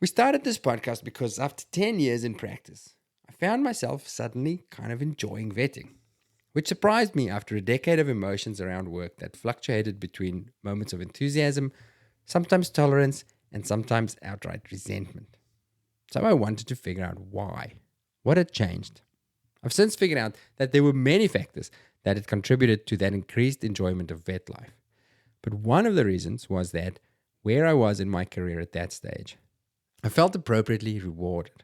We started this podcast because after 10 years in practice, I found myself suddenly kind of enjoying vetting, which surprised me after a decade of emotions around work that fluctuated between moments of enthusiasm, sometimes tolerance, and sometimes outright resentment. So I wanted to figure out why. What had changed? I've since figured out that there were many factors that had contributed to that increased enjoyment of vet life. But one of the reasons was that where I was in my career at that stage, I felt appropriately rewarded.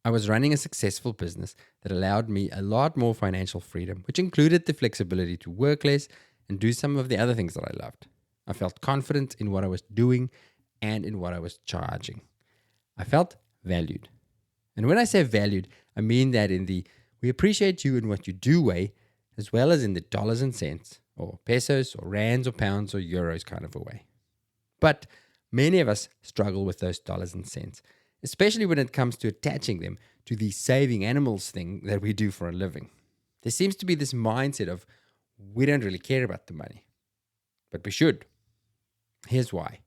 I was running a successful business that allowed me a lot more financial freedom, which included the flexibility to work less and do some of the other things that I loved. I felt confident in what I was doing and in what I was charging. I felt valued. And when I say valued, I mean that in the we appreciate you and what you do way, as well as in the dollars and cents, or pesos, or rands, or pounds, or euros kind of a way. But many of us struggle with those dollars and cents, especially when it comes to attaching them to the saving animals thing that we do for a living. There seems to be this mindset of we don't really care about the money, but we should. Here's why.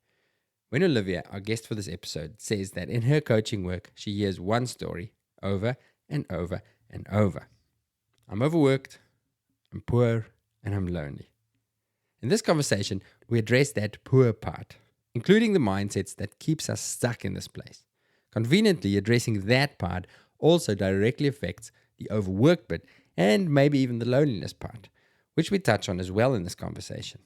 When Olivia, our guest for this episode, says that in her coaching work, she hears one story over and over and over. I'm overworked, I'm poor, and I'm lonely. In this conversation, we address that poor part, including the mindsets that keeps us stuck in this place. Conveniently, addressing that part also directly affects the overworked bit and maybe even the loneliness part, which we touch on as well in this conversation.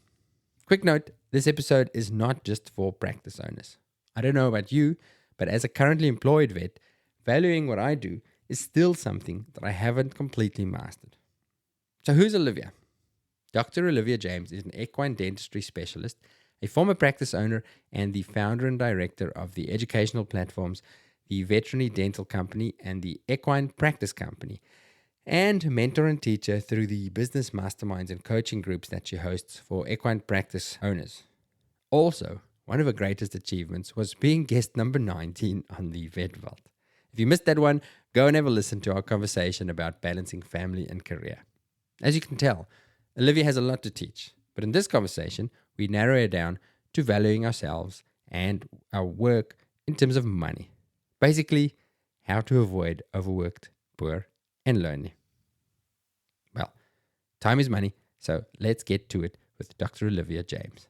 Quick note, this episode is not just for practice owners. I don't know about you, but as a currently employed vet, valuing what I do is still something that I haven't completely mastered. So who's Olivia? Dr. Olivia James is an equine dentistry specialist, a former practice owner, and the founder and director of the educational platforms, the Veterinary Dental Company and the Equine Practice Company, and mentor and teacher through the business masterminds and coaching groups that she hosts for equine practice owners. Also, one of her greatest achievements was being guest number 19 on the Vet Vault. If you missed that one, go and have a listen to our conversation about balancing family and career. As you can tell, Olivia has a lot to teach, but in this conversation, we narrow it down to valuing ourselves and our work in terms of money. Basically, how to avoid overworked, poor, and lonely. Well, time is money, so let's get to it with Dr. Olivia James.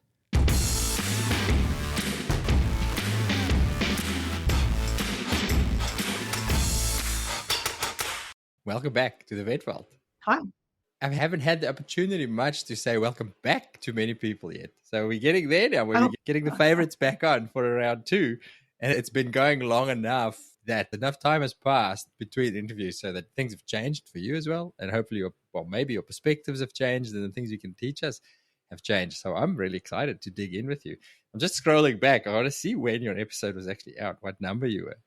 Welcome back to the Vet Vault. Hi. I haven't had the opportunity much to say welcome back to many people yet. So we're getting there now. We're getting the favorites back on for round 2. And it's been going long enough that enough time has passed between interviews so that things have changed for you as well. And hopefully, maybe your perspectives have changed and the things you can teach us have changed. So I'm really excited to dig in with you. I'm just scrolling back. I want to see when your episode was actually out, what number you were.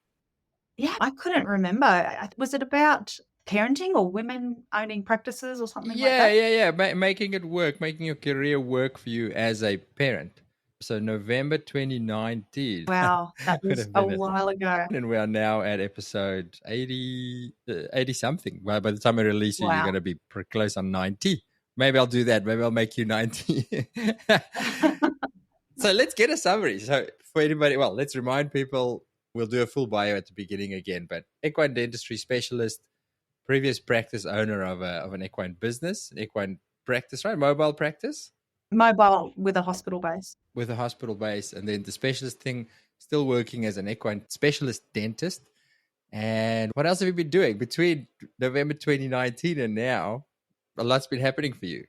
Yeah, I couldn't remember. Was it about parenting or women owning practices or something like that? Yeah. Making it work, making your career work for you as a parent. So November 2019. Wow, that was a while ago. And we are now at episode 80 something. Well, by the time I release you, you're going to be pretty close on 90. Maybe I'll do that. Maybe I'll make you 90. So let's get a summary. So for anybody, let's remind people, we'll do a full bio at the beginning again, but equine dentistry specialist, previous practice owner of an equine business, equine practice, right? Mobile practice? Mobile with a hospital base. With a hospital base. And then the specialist thing, still working as an equine specialist dentist. And what else have you been doing between November 2019 and now? A lot's been happening for you.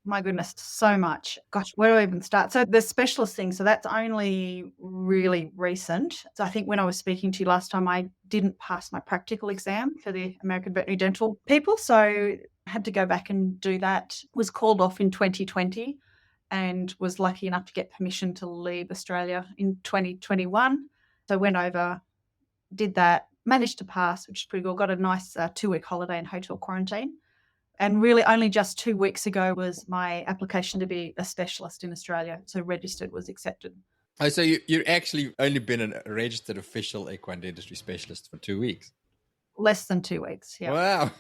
My goodness, so much. Gosh, where do I even start? So the specialist thing, so that's only really recent. So I think when I was speaking to you last time, I didn't pass my practical exam for the American Veterinary Dental people. So I had to go back and do that. Was called off in 2020 and was lucky enough to get permission to leave Australia in 2021. So went over, did that, managed to pass, which is pretty good. Got a nice 2-week holiday in hotel quarantine. And really only just 2 weeks ago was my application to be a specialist in Australia. So registered, was accepted. Oh, so you've actually only been a registered official equine dentistry specialist for 2 weeks? Less than 2 weeks, yeah. Wow.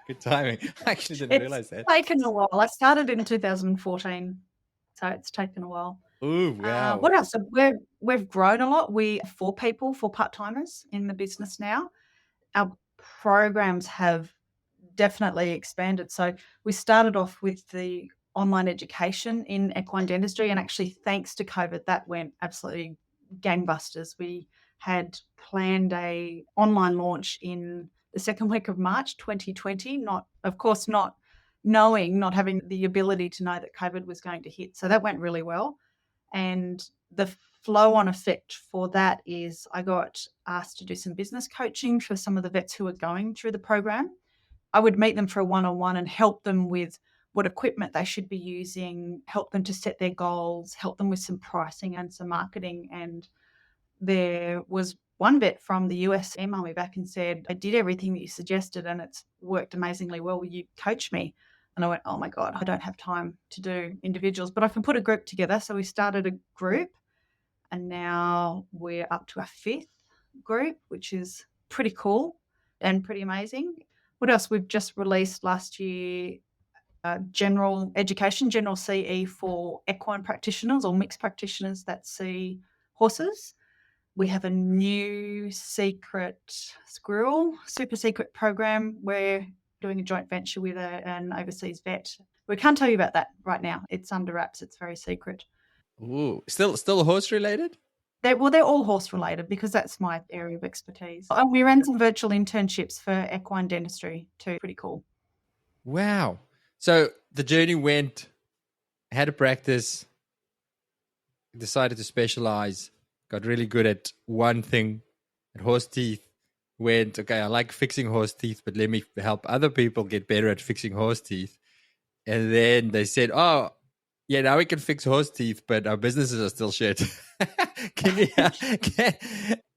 Good timing. I actually didn't realize that. It's taken a while. I started in 2014, so it's taken a while. Oh, wow. What else? So we've grown a lot. We have 4 people, 4 part-timers in the business now. Our programs have definitely expanded. So we started off with the online education in equine dentistry, and actually, thanks to COVID, that went absolutely gangbusters. We had planned a online launch in the second week of March 2020, not, of course, not knowing, not having the ability to know that COVID was going to hit. So that went really well. And the flow on effect for that is I got asked to do some business coaching for some of the vets who are going through the program. I would meet them for a one-on-one and help them with what equipment they should be using, help them to set their goals, help them with some pricing and some marketing. And there was one vet from the US emailed me back and said, I did everything that you suggested and it's worked amazingly well. Will you coach me? And I went, oh my God, I don't have time to do individuals, but I can put a group together. So we started a group and now we're up to our 5th group, which is pretty cool and pretty amazing. What else? We've just released last year general education, general CE for equine practitioners or mixed practitioners that see horses. We have a new secret squirrel, super secret program. We're doing a joint venture with an overseas vet. We can't tell you about that right now. It's under wraps. It's very secret. Ooh, still horse related? They're all horse related because that's my area of expertise. And we ran some virtual internships for equine dentistry too. Pretty cool. Wow. So the journey went, had a practice, decided to specialize, got really good at one thing, at horse teeth, went, okay, I like fixing horse teeth, but let me help other people get better at fixing horse teeth. And then they said, oh, yeah, now we can fix horse teeth, but our businesses are still shit.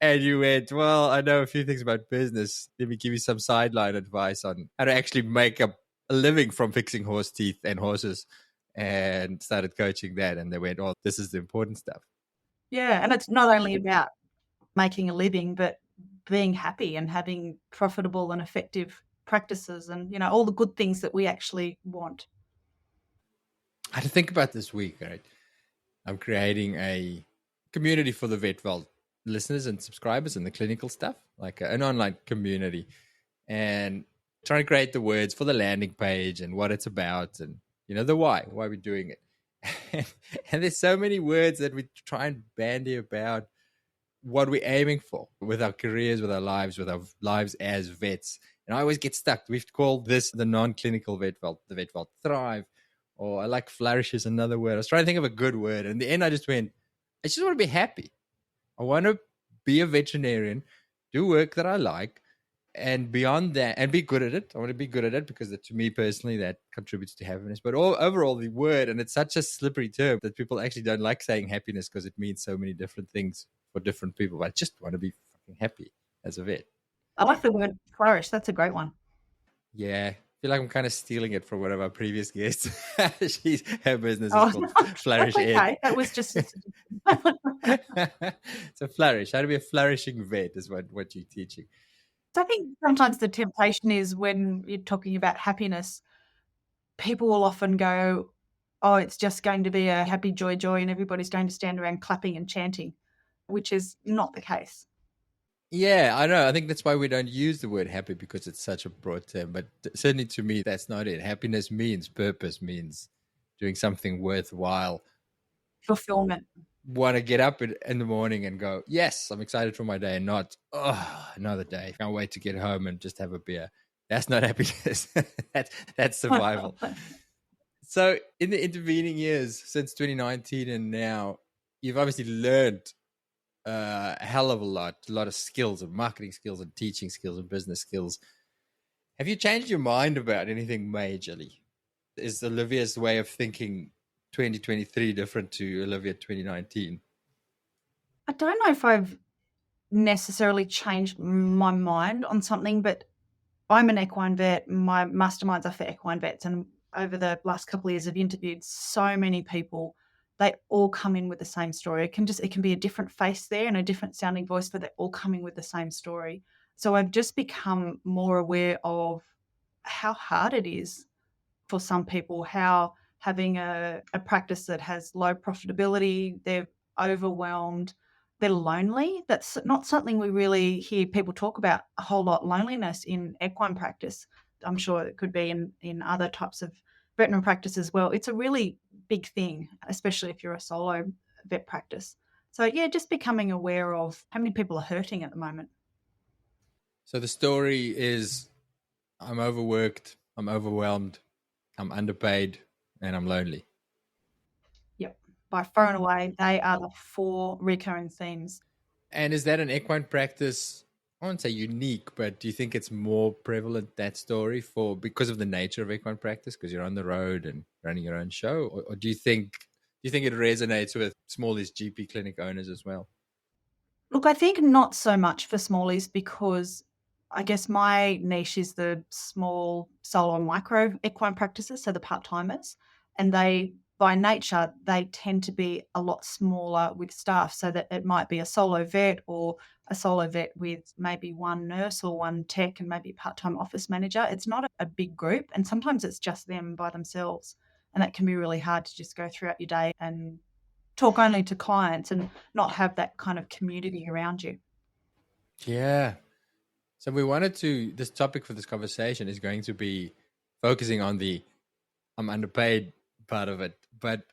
And you went, well, I know a few things about business. Let me give you some sideline advice on how to actually make a living from fixing horse teeth and horses, and started coaching that. And they went, oh, this is the important stuff. Yeah. And it's not only about making a living, but being happy and having profitable and effective practices and, you know, all the good things that we actually want. I had to think about this week, right? I'm creating a community for the vet world listeners and subscribers and the clinical stuff, like an online community, and trying to create the words for the landing page and what it's about and, you know, the why we're doing it. And there's so many words that we try and bandy about what we're aiming for with our careers, with our lives as vets. And I always get stuck. We've called this the non-clinical vet world, the vet world thrive, or I like flourish is another word. I was trying to think of a good word. And in the end, I just went, I just want to be happy. I want to be a veterinarian, do work that I like, and beyond that, and be good at it. I want to be good at it because to me personally, that contributes to happiness. But overall, the word, and it's such a slippery term that people actually don't like saying happiness because it means so many different things for different people. But I just want to be fucking happy as a vet. I like the word flourish. That's a great one. Yeah. I feel like I'm kind of stealing it from one of our previous guests. Her business is called Flourish. That's okay. That was just So flourish. How to be a flourishing vet is what you're teaching. So I think sometimes the temptation is when you're talking about happiness, people will often go, oh, it's just going to be a happy joy, and everybody's going to stand around clapping and chanting, which is not the case. Yeah, I know. I think that's why we don't use the word happy, because it's such a broad term. But certainly to me, that's not it. Happiness means purpose, means doing something worthwhile. Fulfillment. Want to get up in the morning and go, yes, I'm excited for my day, and not, oh, another day. Can't wait to get home and just have a beer. That's not happiness. That's survival. So in the intervening years, since 2019 and now, you've obviously learned a hell of a lot of skills and marketing skills and teaching skills and business skills. Have you changed your mind about anything majorly? Is Olivia's way of thinking 2023 different to Olivia 2019? I don't know if I've necessarily changed my mind on something, but I'm an equine vet. My masterminds are for equine vets. And over the last couple of years, I've interviewed so many people. They all come in with the same story. It can be a different face there and a different sounding voice, but they're all coming with the same story. So I've just become more aware of how hard it is for some people, how having a practice that has low profitability, they're overwhelmed, they're lonely. That's not something we really hear people talk about a whole lot, loneliness in equine practice. I'm sure it could be in other types of veterinary practice as well. It's a really big thing, especially if you're a solo vet practice. So yeah, just becoming aware of how many people are hurting at the moment. So the story is I'm overworked, I'm overwhelmed, I'm underpaid, and I'm lonely. Yep. By far and away, they are the 4 recurring themes. And is that an equine practice? I won't say unique, but do you think it's more prevalent, that story, for because of the nature of equine practice, because you're on the road and running your own show, or do you think it resonates with smallish GP clinic owners as well? Look, I think not so much for smallies because I guess my niche is the small solo and micro equine practices, so the part-timers, and they by nature they tend to be a lot smaller with staff, so that it might be a solo vet or a solo vet with maybe one nurse or one tech and maybe a part-time office manager. It's not a big group, and sometimes it's just them by themselves, and that can be really hard to just go throughout your day and talk only to clients and not have that kind of community around you. Yeah. So we wanted to, this topic for this conversation is going to be focusing on the I'm underpaid part of it. But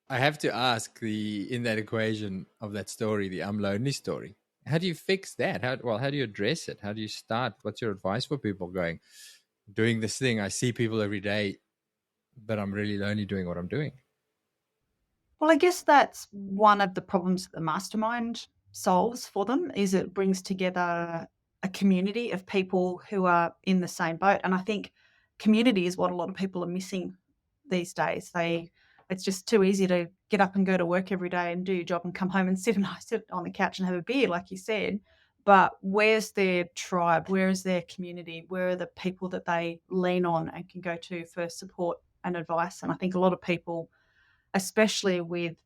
I have to ask, in that equation of that story, the I'm lonely story, how do you fix that? How do you address it? How do you start? What's your advice for people doing this thing? I see people every day, but I'm really lonely doing what I'm doing. Well, I guess that's one of the problems that the mastermind solves for them is it brings together a community of people who are in the same boat. And I think community is what a lot of people are missing these days. It's just too easy to get up and go to work every day and do your job and come home and sit on the couch and have a beer, like you said. But where's their tribe? Where is their community? Where are the people that they lean on and can go to for support and advice? And I think a lot of people, especially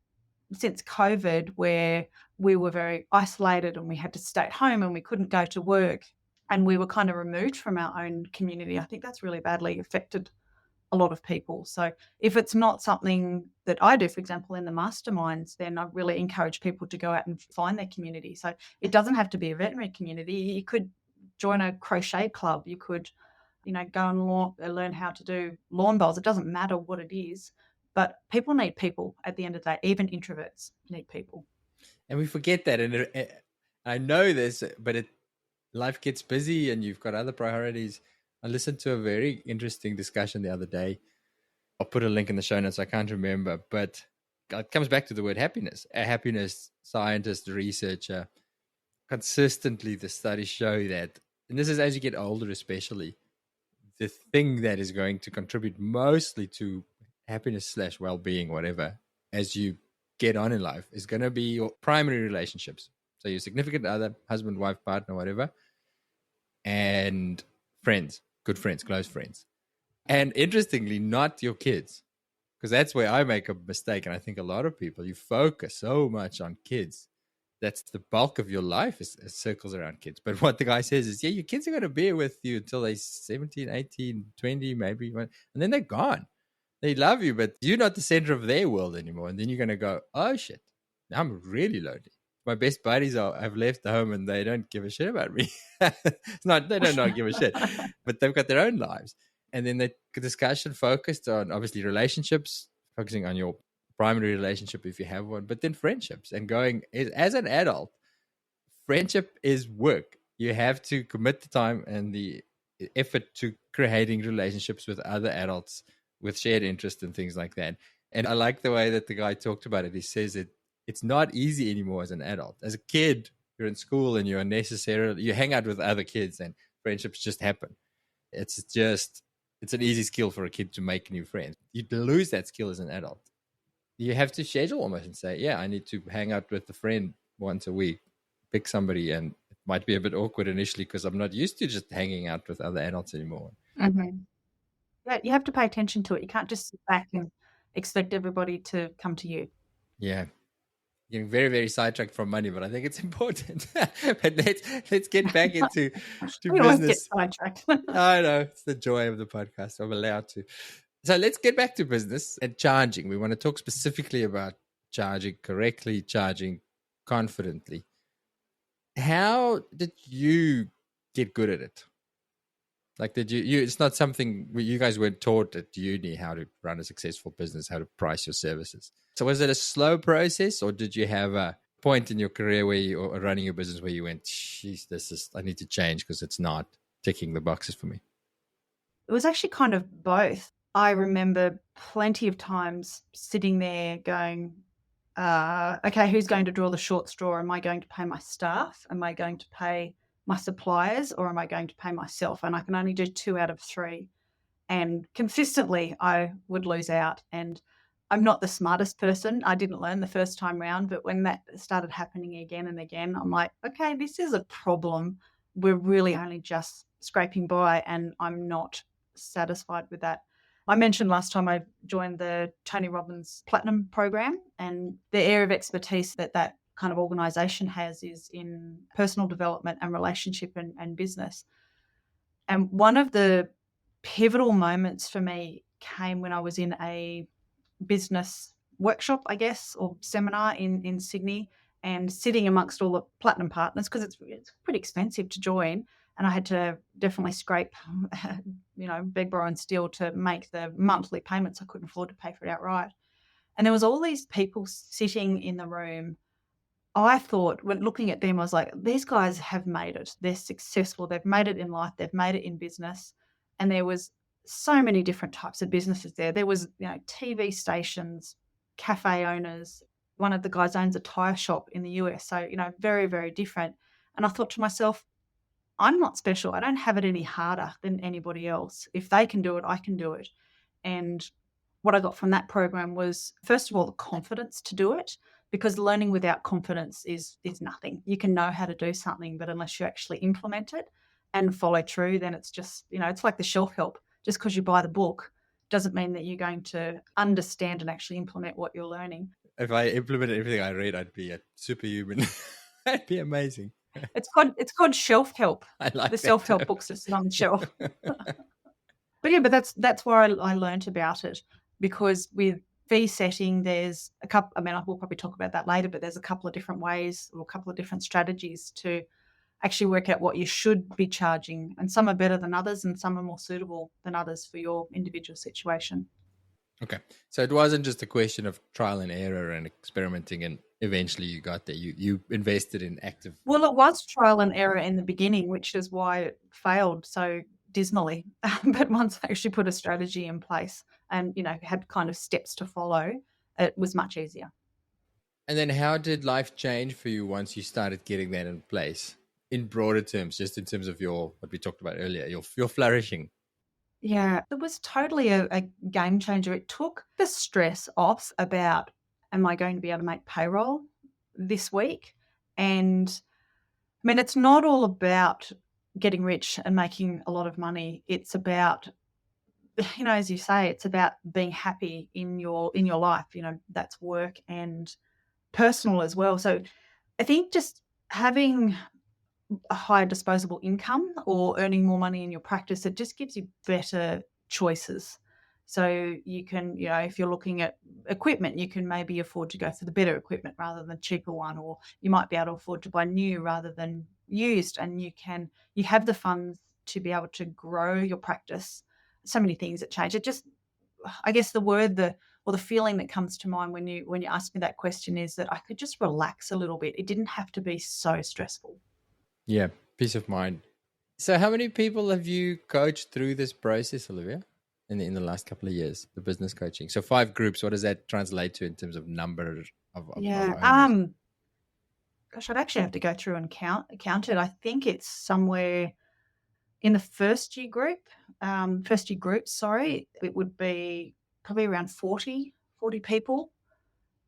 since COVID, where we were very isolated and we had to stay at home and we couldn't go to work and we were kind of removed from our own community. I think that's really badly affected a lot of people. So if it's not something that I do, for example, in the masterminds, then I really encourage people to go out and find their community. So it doesn't have to be a veterinary community. You could join a crochet club. You could, go and learn how to do lawn bowls. It doesn't matter what it is. But people need people at the end of the day. Even introverts need people. And we forget that. And I know this, but life gets busy and you've got other priorities. I listened to a very interesting discussion the other day. I'll put a link in the show notes. I can't remember, but it comes back to the word happiness. A happiness scientist, researcher, consistently the studies show that, and this is as you get older especially, the thing that is going to contribute mostly to happiness / well-being, whatever, as you get on in life is going to be your primary relationships. So your significant other, husband, wife, partner, whatever, and friends, good friends, close friends. And interestingly, not your kids, because that's where I make a mistake. And I think a lot of people, you focus so much on kids. That's the bulk of your life is circles around kids. But what the guy says is, yeah, your kids are going to be with you until they're 17, 18, 20, maybe, and then they're gone. They love you, but you're not the center of their world anymore. And then you're going to go, oh, shit, I'm really lonely. My best buddies have left the home and they don't give a shit about me. They don't not give a shit, but they've got their own lives. And then the discussion focused on, obviously, relationships, focusing on your primary relationship if you have one, but then friendships and going, as an adult, friendship is work. You have to commit the time and the effort to creating relationships with other adults with shared interest and things like that. And I like the way that the guy talked about it. He says it's not easy anymore as an adult. As a kid, you're in school and you hang out with other kids and friendships just happen. It's an easy skill for a kid to make new friends. You lose that skill as an adult. You have to schedule almost and say, yeah, I need to hang out with a friend once a week, pick somebody, and it might be a bit awkward initially because I'm not used to just hanging out with other adults anymore. Mm-hmm. Yeah, you have to pay attention to it. You can't just sit back and expect everybody to come to you. Yeah. Getting very, very sidetracked from money, but I think it's important. But let's get back into we business. Get sidetracked. I know, it's the joy of the podcast. I'm allowed to. So let's get back to business and charging. We want to talk specifically about charging correctly, charging confidently. How did you get good at it? Like, did you it's not something you guys weren't taught at uni how to run a successful business, how to price your services. So was it a slow process, or did you have a point in your career where you or running your business where you went, geez, I need to change because it's not ticking the boxes for me? It was actually kind of both. I remember plenty of times sitting there going, okay, who's going to draw the short straw? Am I going to pay my staff? Am I going to pay my suppliers? Or am I going to pay myself? And I can only do 2 out of 3. And consistently, I would lose out. And I'm not the smartest person. I didn't learn the first time round, but when that started happening again and again, I'm like, okay, this is a problem. We're really only just scraping by, and I'm not satisfied with that. I mentioned last time I joined the Tony Robbins Platinum program, and the area of expertise that that kind of organization has is in personal development and relationship and business. And one of the pivotal moments for me came when I was in a business workshop, I guess, or seminar in Sydney, and sitting amongst all the platinum partners, because it's pretty expensive to join. And I had to definitely scrape, beg, borrow, and steal to make the monthly payments. I couldn't afford to pay for it outright. And there was all these people sitting in the room. I thought, when looking at them, I was like, these guys have made it. They're successful. They've made it in life. They've made it in business. And there was so many different types of businesses there. There was, TV stations, cafe owners. One of the guys owns a tire shop in the US. So, very, very different. And I thought to myself, I'm not special. I don't have it any harder than anybody else. If they can do it, I can do it. And what I got from that program was, first of all, the confidence to do it, because learning without confidence is nothing. You can know how to do something, but unless you actually implement it and follow through, then it's just, it's like the shelf help. Just because you buy the book doesn't mean that you're going to understand and actually implement what you're learning. If I implemented everything I read, I'd be a superhuman. That'd be amazing. It's called shelf help. I like the self-help books that sit on the shelf. But that's where I learned about it, because with fee setting, there's a couple. I mean, we'll probably talk about that later, but there's a couple of different ways or a couple of different strategies to actually work out what you should be charging, and some are better than others, and some are more suitable than others for your individual situation. Okay, so it wasn't just a question of trial and error and experimenting, and eventually you got there. You invested in active. Well, it was trial and error in the beginning, which is why it failed so dismally. But once I actually put a strategy in place and, had kind of steps to follow, it was much easier. And then how did life change for you once you started getting that in place, in broader terms, just in terms of what we talked about earlier, your flourishing? Yeah, it was totally a game changer. It took the stress off about, am I going to be able to make payroll this week? And I mean, it's not all about getting rich and making a lot of money. It's about, as you say, it's about being happy in your life. That's work and personal as well. So I think just having a higher disposable income or earning more money in your practice, it just gives you better choices. So you can, if you're looking at equipment, you can maybe afford to go for the better equipment rather than cheaper one, or you might be able to afford to buy new rather than used, and you have the funds to be able to grow your practice. So many things that change. It just, I guess the feeling that comes to mind when you ask me that question is that I could just relax a little bit. It didn't have to be so stressful. Yeah, peace of mind. So how many people have you coached through this process, Olivia, in the last couple of years, the business coaching? So 5 groups, what does that translate to in terms of number of owners? Gosh, I'd actually have to go through and count it. I think it's somewhere in the first year group, it would be probably around 40 people.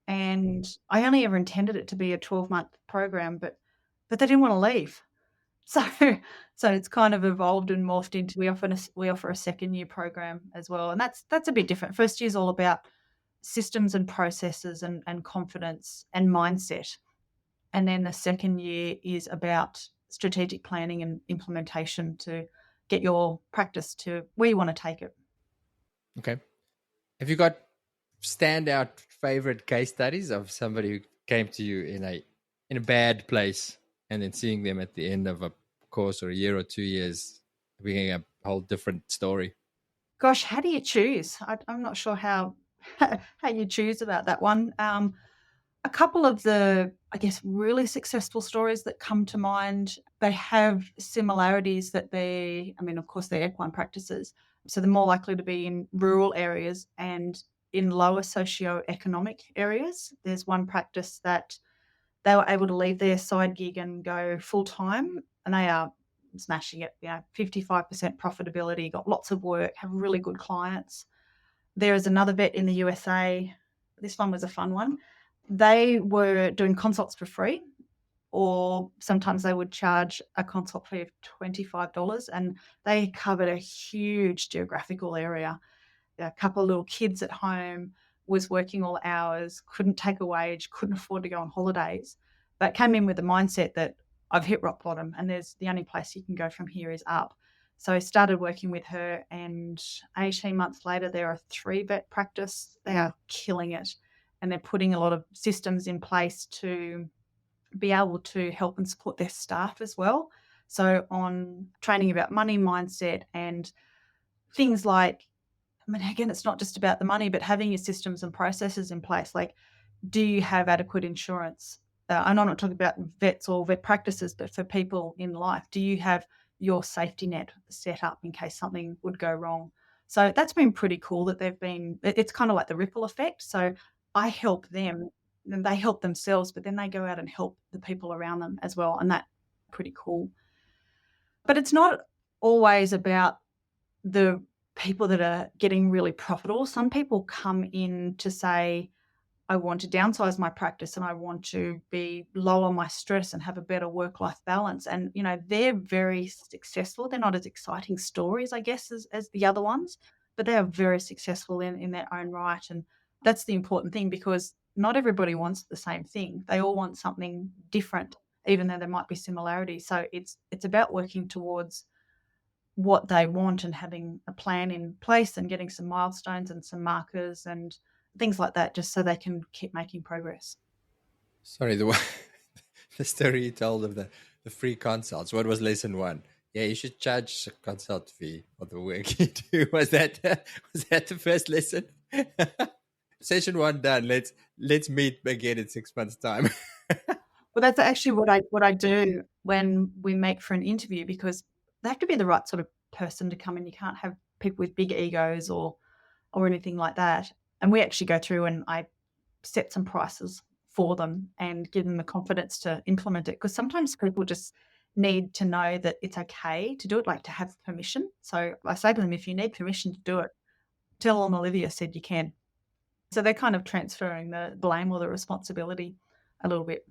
And I only ever intended it to be a 12-month program, but they didn't want to leave. So it's kind of evolved and morphed into, we offer a second year program as well. And that's a bit different. First year is all about systems and processes and confidence and mindset. And then the second year is about strategic planning and implementation to get your practice to where you want to take it. Okay. Have you got standout favorite case studies of somebody who came to you in a bad place, and then seeing them at the end of a course or a year or 2 years being a whole different story? Gosh, how do you choose? I'm not sure how how you choose about that one. A couple of the, I guess, really successful stories that come to mind, they have similarities that I mean, of course, they're equine practices, so they're more likely to be in rural areas and in lower socio-economic areas. There's one practice that they were able to leave their side gig and go full time, and they are smashing it. 55% profitability, got lots of work, have really good clients. There is another vet in the USA. This one was a fun one. They were doing consults for free, or sometimes they would charge a consult fee of $25, and they covered a huge geographical area. A couple of little kids at home, was working all hours, couldn't take a wage, couldn't afford to go on holidays, but came in with the mindset that I've hit rock bottom and the only place you can go from here is up. So I started working with her, and 18 months later, they're a 3-vet practice. They are killing it, and they're putting a lot of systems in place to be able to help and support their staff as well. So on training about money mindset and things like, I mean, again, it's not just about the money, but having your systems and processes in place. Like, do you have adequate insurance? And I'm not talking about vets or vet practices, but for people in life, do you have your safety net set up in case something would go wrong? So that's been pretty cool that it's kind of like the ripple effect. So I help them and they help themselves, but then they go out and help the people around them as well. And that's pretty cool. But it's not always about the people that are getting really profitable. Some people come in to say, I want to downsize my practice and I want to be low on my stress and have a better work-life balance. And, they're very successful. They're not as exciting stories, I guess, as the other ones, but they are very successful in their own right. And that's the important thing, because not everybody wants the same thing. They all want something different, even though there might be similarities. So it's about working towards what they want and having a plan in place and getting some milestones and some markers and things like that, just so they can keep making progress. Sorry, the one, the story you told of the free consults. What was lesson one? Yeah, you should charge a consult fee for the work you do. Was that the first lesson? Session one done. Let's meet again in 6 months' time. Well, that's actually what I do when we meet for an interview, because they have to be the right sort of person to come in. You can't have people with big egos or anything like that. And we actually go through and I set some prices for them and give them the confidence to implement it, because sometimes people just need to know that it's okay to do it, like to have permission. So I say to them, if you need permission to do it, tell them Olivia said you can. So they're kind of transferring the blame or the responsibility a little bit.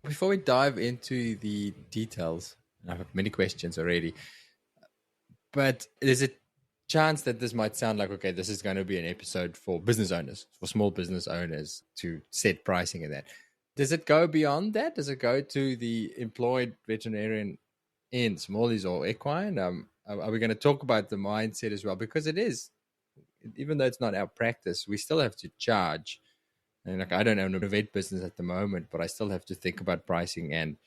Before we dive into the details, I have many questions already, but there's a chance that this might sound like, okay, this is going to be an episode for business owners, for small business owners to set pricing in that. Does it go beyond that? Does it go to the employed veterinarian in smallies or equine? Are we going to talk about the mindset as well? Because it is, even though it's not our practice, we still have to charge. And like, I don't own a vet business at the moment, but I still have to think about pricing. And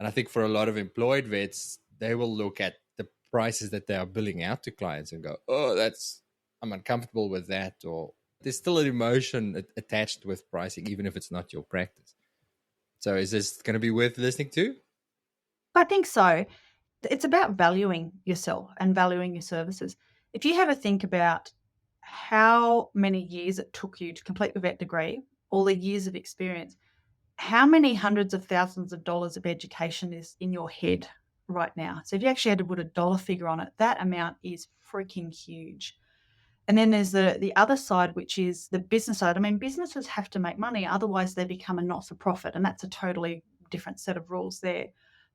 I think for a lot of employed vets, they will look at the prices that they are billing out to clients and go, oh, I'm uncomfortable with that. Or there's still an emotion attached with pricing, even if it's not your practice. So is this going to be worth listening to? I think so. It's about valuing yourself and valuing your services. If you have a think about how many years it took you to complete the vet degree, all the years of experience, how many hundreds of thousands of dollars of education is in your head right now? So if you actually had to put a dollar figure on it, that amount is freaking huge. And then there's the other side, which is the business side. I mean, businesses have to make money, otherwise they become a not-for-profit, and that's a totally different set of rules there.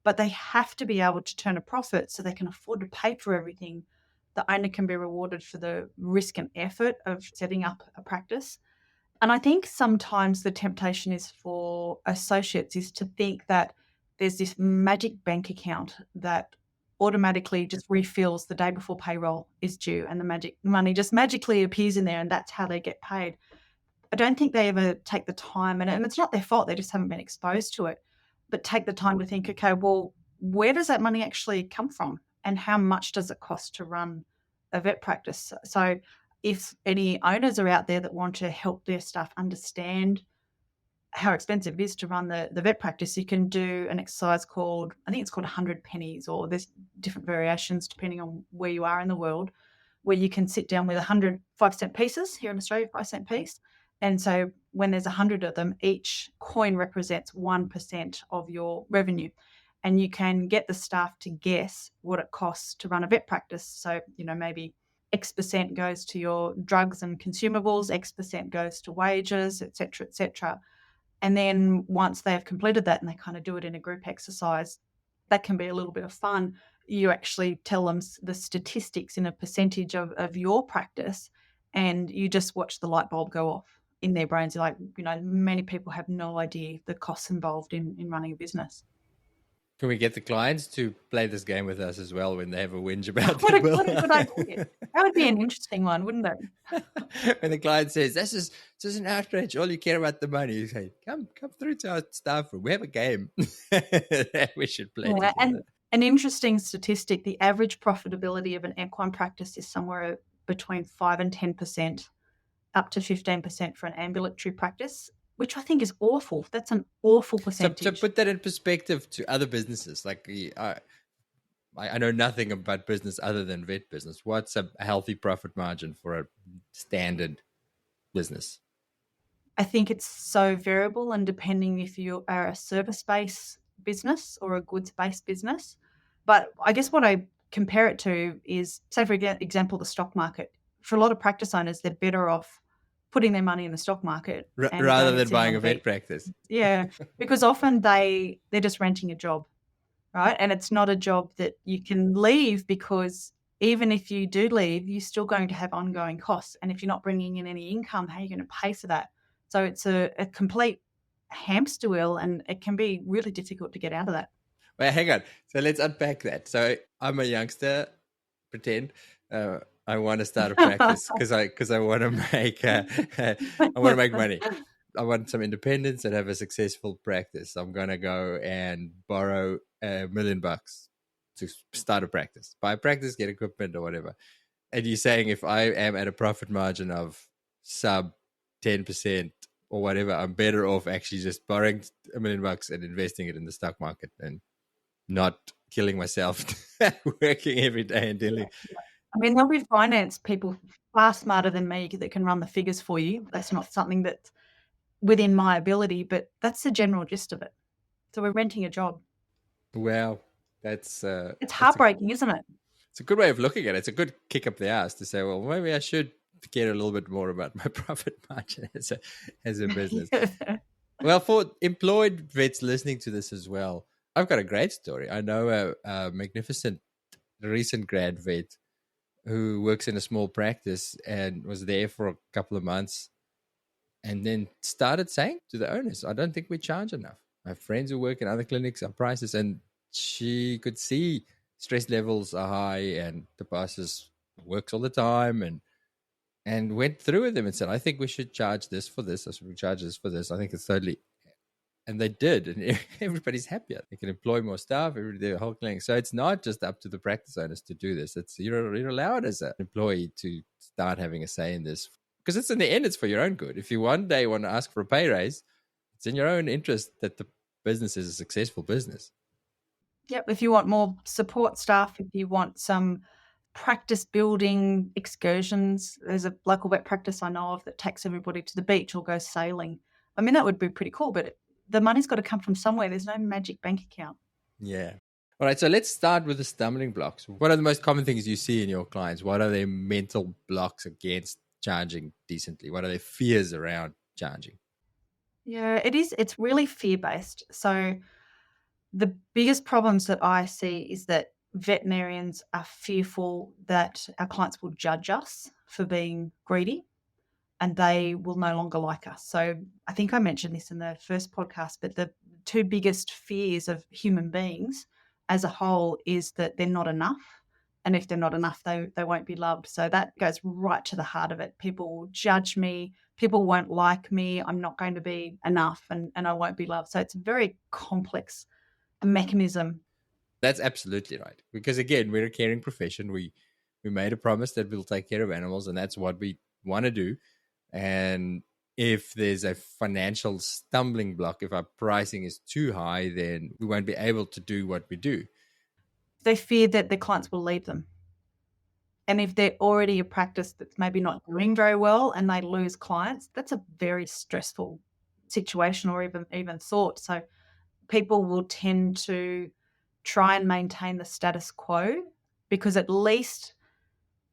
But they have to be able to turn a profit so they can afford to pay for everything. The owner can be rewarded for the risk and effort of setting up a practice. And I think sometimes the temptation is for associates is to think that there's this magic bank account that automatically just refills the day before payroll is due, and the money just magically appears in there, and that's how they get paid. I don't think they ever take the time, and it's not their fault, they just haven't been exposed to it, but take the time to think, okay, well, where does that money actually come from, and how much does it cost to run a vet practice? So if any owners are out there that want to help their staff understand how expensive it is to run the vet practice, you can do an exercise called, I think it's called 100 pennies, or there's different variations depending on where you are in the world, where you can sit down with 100 5-cent pieces, here in Australia, 5-cent piece. And so when there's 100 of them, each coin represents 1% of your revenue. And you can get the staff to guess what it costs to run a vet practice. So, maybe X percent goes to your drugs and consumables, X percent goes to wages, et cetera, et cetera. And then once they've completed that and they kind of do it in a group exercise, that can be a little bit of fun. You actually tell them the statistics in a percentage of your practice, and you just watch the light bulb go off in their brains. You're like, many people have no idea the costs involved in running a business. Can we get the clients to play this game with us as well when they have a whinge about What their a bill? good idea. That would be an interesting one, wouldn't it? When the client says, this is an outrage, all you care about the money, you say, come through to our staff room. We have a game that we should play together. And an interesting statistic, the average profitability of an equine practice is somewhere between 5 and 10%, up to 15% for an ambulatory practice, which I think is awful. That's an awful percentage. So put that in perspective to other businesses. Like I know nothing about business other than vet business. What's a healthy profit margin for a standard business? I think it's so variable, and depending if you are a service-based business or a goods-based business. But I guess what I compare it to is, say, for example, the stock market. For a lot of practice owners, they're better off putting their money in the stock market rather than buying a vet practice. Yeah, because often they're just renting a job, right? And it's not a job that you can leave, because even if you do leave, you're still going to have ongoing costs. And if you're not bringing in any income, how are you going to pay for that? So it's a complete hamster wheel, and it can be really difficult to get out of that. Well, hang on. So let's unpack that. So I'm a youngster, pretend. I want to start a practice because I want to make money. I want some independence and have a successful practice. I'm gonna go and borrow $1 million to start a practice, buy a practice, get equipment or whatever. And you're saying if I am at a profit margin of sub 10% or whatever, I'm better off actually just borrowing $1 million and investing it in the stock market and not killing myself working every day and dealing. I mean, there'll be finance people far smarter than me that can run the figures for you. That's not something that's within my ability, but that's the general gist of it. So we're renting a job. Wow, it's heartbreaking, isn't it? It's a good way of looking at it. It's a good kick up the ass to say, well, maybe I should care a little bit more about my profit margin as a business. Well, for employed vets listening to this as well, I've got a great story. I know a magnificent recent grad vet who works in a small practice and was there for a couple of months and then started saying to the owners, I don't think we charge enough. I have friends who work in other clinics, our prices, and she could see stress levels are high and the bosses works all the time and went through with them and said, I think we should charge this for this. I should charge this for this. I think it's totally... And they did, and everybody's happier. They can employ more staff, the whole clinic. So it's not just up to the practice owners to do this. It's you're allowed as an employee to start having a say in this, because it's in the end, it's for your own good. If you one day want to ask for a pay raise, it's in your own interest that the business is a successful business. Yep. If you want more support staff, if you want some practice building excursions, there's a local vet practice I know of that takes everybody to the beach or goes sailing. I mean, that would be pretty cool, but the money's got to come from somewhere. There's no magic bank account. Yeah. All right. So let's start with the stumbling blocks. What are the most common things you see in your clients? What are their mental blocks against charging decently? What are their fears around charging? Yeah, it is. It's really fear-based. So the biggest problems that I see is that veterinarians are fearful that our clients will judge us for being greedy and they will no longer like us. So I think I mentioned this in the first podcast, but the two biggest fears of human beings as a whole is that they're not enough. And if they're not enough, they won't be loved. So that goes right to the heart of it. People will judge me. People won't like me. I'm not going to be enough and I won't be loved. So it's a very complex mechanism. That's absolutely right. Because again, we're a caring profession. We made a promise that we'll take care of animals, and that's what we want to do. And if there's a financial stumbling block, if our pricing is too high, then we won't be able to do what we do. They fear that their clients will leave them. And if they're already a practice that's maybe not doing very well and they lose clients, that's a very stressful situation or even thought. So people will tend to try and maintain the status quo because at least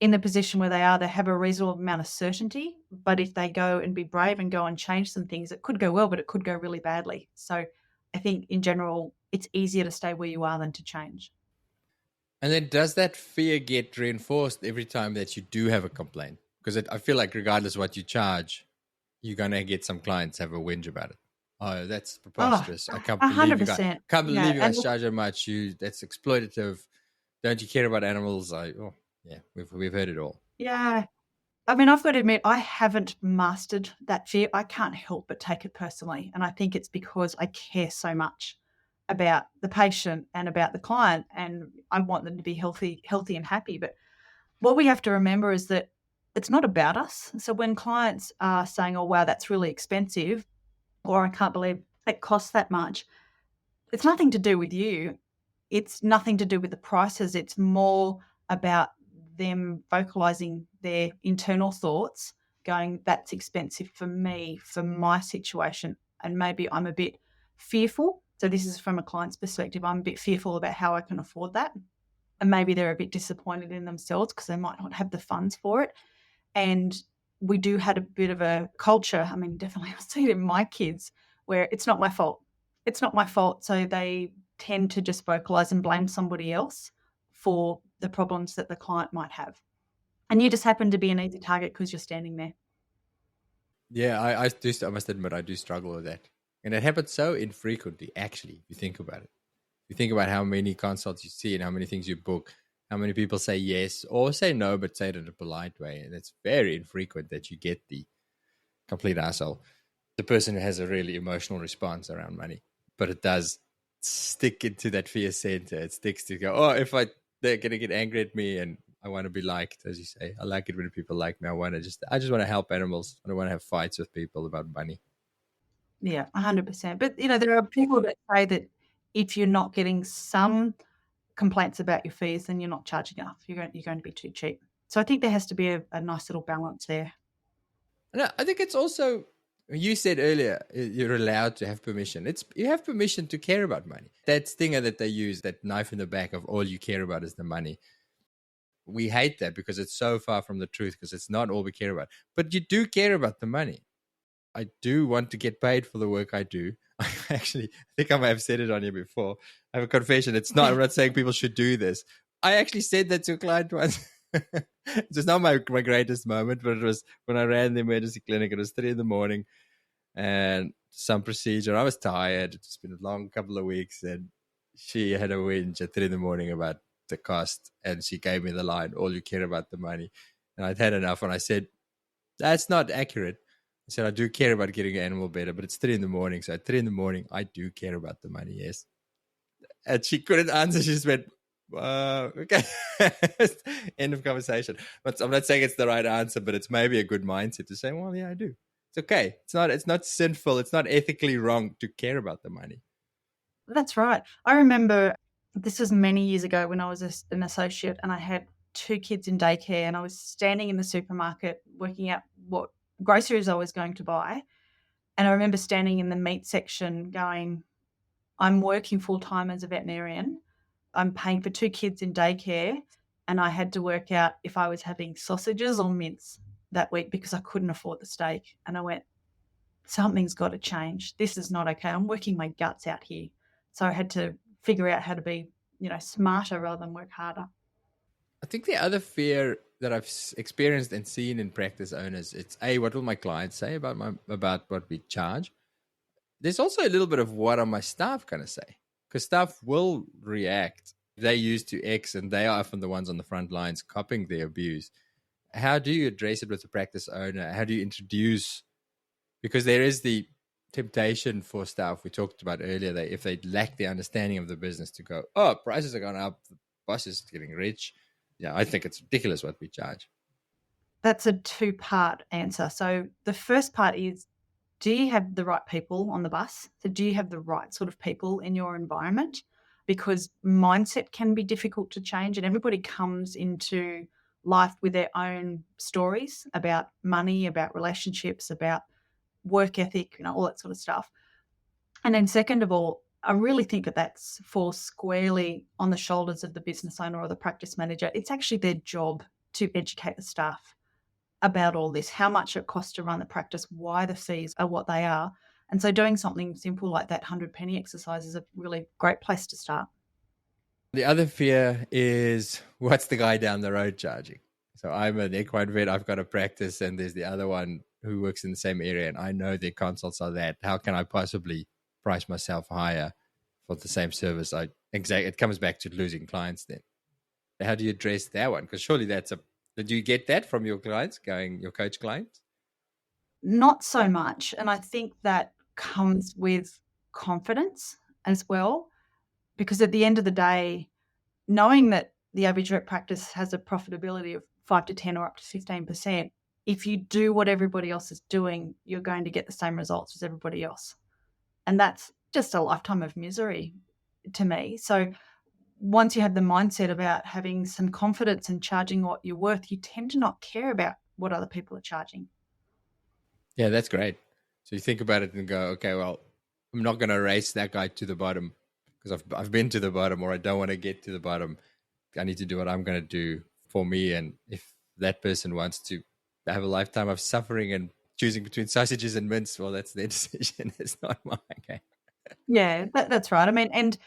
in the position where they are, they have a reasonable amount of certainty. But if they go and be brave and go and change some things, it could go well, but it could go really badly. So I think in general, it's easier to stay where you are than to change. And then does that fear get reinforced every time that you do have a complaint? Because I feel like regardless of what you charge, you're going to get some clients have a whinge about it. Oh, that's preposterous. I can't believe you guys, 100%. can't believe you guys charge that much. That's exploitative. Don't you care about animals? Yeah, we've heard it all. Yeah. I mean, I've got to admit, I haven't mastered that fear. I can't help but take it personally. And I think it's because I care so much about the patient and about the client, and I want them to be healthy and happy. But what we have to remember is that it's not about us. So when clients are saying, oh, wow, that's really expensive, or I can't believe it costs that much, it's nothing to do with you. It's nothing to do with the prices. It's more about them vocalizing their internal thoughts, going, that's expensive for me, for my situation. And maybe I'm a bit fearful. So this is from a client's perspective. I'm a bit fearful about how I can afford that. And maybe they're a bit disappointed in themselves because they might not have the funds for it. And we do have a bit of a culture. I mean, definitely I see it in my kids where it's not my fault. It's not my fault. So they tend to just vocalize and blame somebody else for the problems that the client might have. And you just happen to be an easy target because you're standing there. Yeah, I must admit, I do struggle with that. And it happens so infrequently, actually, if you think about it. If you think about how many consults you see and how many things you book, how many people say yes or say no, but say it in a polite way. And it's very infrequent that you get the complete asshole, the person who has a really emotional response around money. But it does stick into that fear center. It sticks to go, they're going to get angry at me and I want to be liked, as you say. I like it when people like me. I just want to help animals. I don't want to have fights with people about money. Yeah, 100%. But, there are people that say that if you're not getting some complaints about your fees, then you're not charging enough. You're going to be too cheap. So I think there has to be a nice little balance there. No, I think it's also, you said earlier, you're allowed to have permission. You have permission to care about money. That stinger that they use, that knife in the back of all you care about is the money. We hate that because it's so far from the truth, because it's not all we care about. But you do care about the money. I do want to get paid for the work I do. I think I might have said it on here before. I have a confession. I'm not saying people should do this. I actually said that to a client once. It's not my greatest moment, but it was when I ran the emergency clinic. It was 3 a.m. and some procedure. I was tired. It's been a long couple of weeks, and she had a whinge at 3 a.m. about the cost, and she gave me the line, all you care about the money. And I'd had enough, and I said, that's not accurate. I said, I do care about getting an animal better, but it's 3 a.m. So at 3 a.m, I do care about the money, yes. And she couldn't answer. She just went, okay. End of conversation. But I'm not saying it's the right answer, but it's maybe a good mindset to say, well, yeah, I do. It's okay. It's not sinful. It's not ethically wrong to care about the money. That's right. I remember this was many years ago when I was an associate and I had 2 kids in daycare, and I was standing in the supermarket working out what groceries I was going to buy. And I remember standing in the meat section going, I'm working full time as a veterinarian. I'm paying for 2 kids in daycare, and I had to work out if I was having sausages or mince that week because I couldn't afford the steak. And I went, something's got to change. This is not okay. I'm working my guts out here. So I had to figure out how to be, smarter rather than work harder. I think the other fear that I've experienced and seen in practice owners, it's what will my clients say about what we charge? There's also a little bit of what are my staff going to say? because staff will react. They're used to X and they are often the ones on the front lines copying the abuse. How do you address it with the practice owner? How do you introduce, because there is the temptation for staff we talked about earlier, that if they lack the understanding of the business, to go, oh, prices are going up, the boss is getting rich. Yeah, I think it's ridiculous what we charge. That's a two-part answer. So the first part is, do you have the right people on the bus? So do you have the right sort of people in your environment? Because mindset can be difficult to change, and everybody comes into life with their own stories about money, about relationships, about work ethic, all that sort of stuff. And then second of all, I really think that that's falls squarely on the shoulders of the business owner or the practice manager. It's actually their job to educate the staff about all this, how much it costs to run the practice, why the fees are what they are. And so doing something simple like that 100 penny exercise is a really great place to start. The other fear is, what's the guy down the road charging? So I'm an equine vet, I've got a practice, and there's the other one who works in the same area, and I know their consults are that. How can I possibly price myself higher for the same service? It comes back to losing clients then. How do you address that one? Because surely did you get that from your clients, your coach clients? Not so much. And I think that comes with confidence as well, because at the end of the day, knowing that the average vet practice has a profitability of 5 to 10 or up to 15%, if you do what everybody else is doing, you're going to get the same results as everybody else. And that's just a lifetime of misery to me. So once you have the mindset about having some confidence and charging what you're worth, you tend to not care about what other people are charging. Yeah, that's great. So you think about it and go, okay, well, I'm not going to race that guy to the bottom because I've been to the bottom, or I don't want to get to the bottom. I need to do what I'm going to do for me. And if that person wants to have a lifetime of suffering and choosing between sausages and mince, well, that's their decision. It's not mine. Okay. Yeah, that's right. I mean, and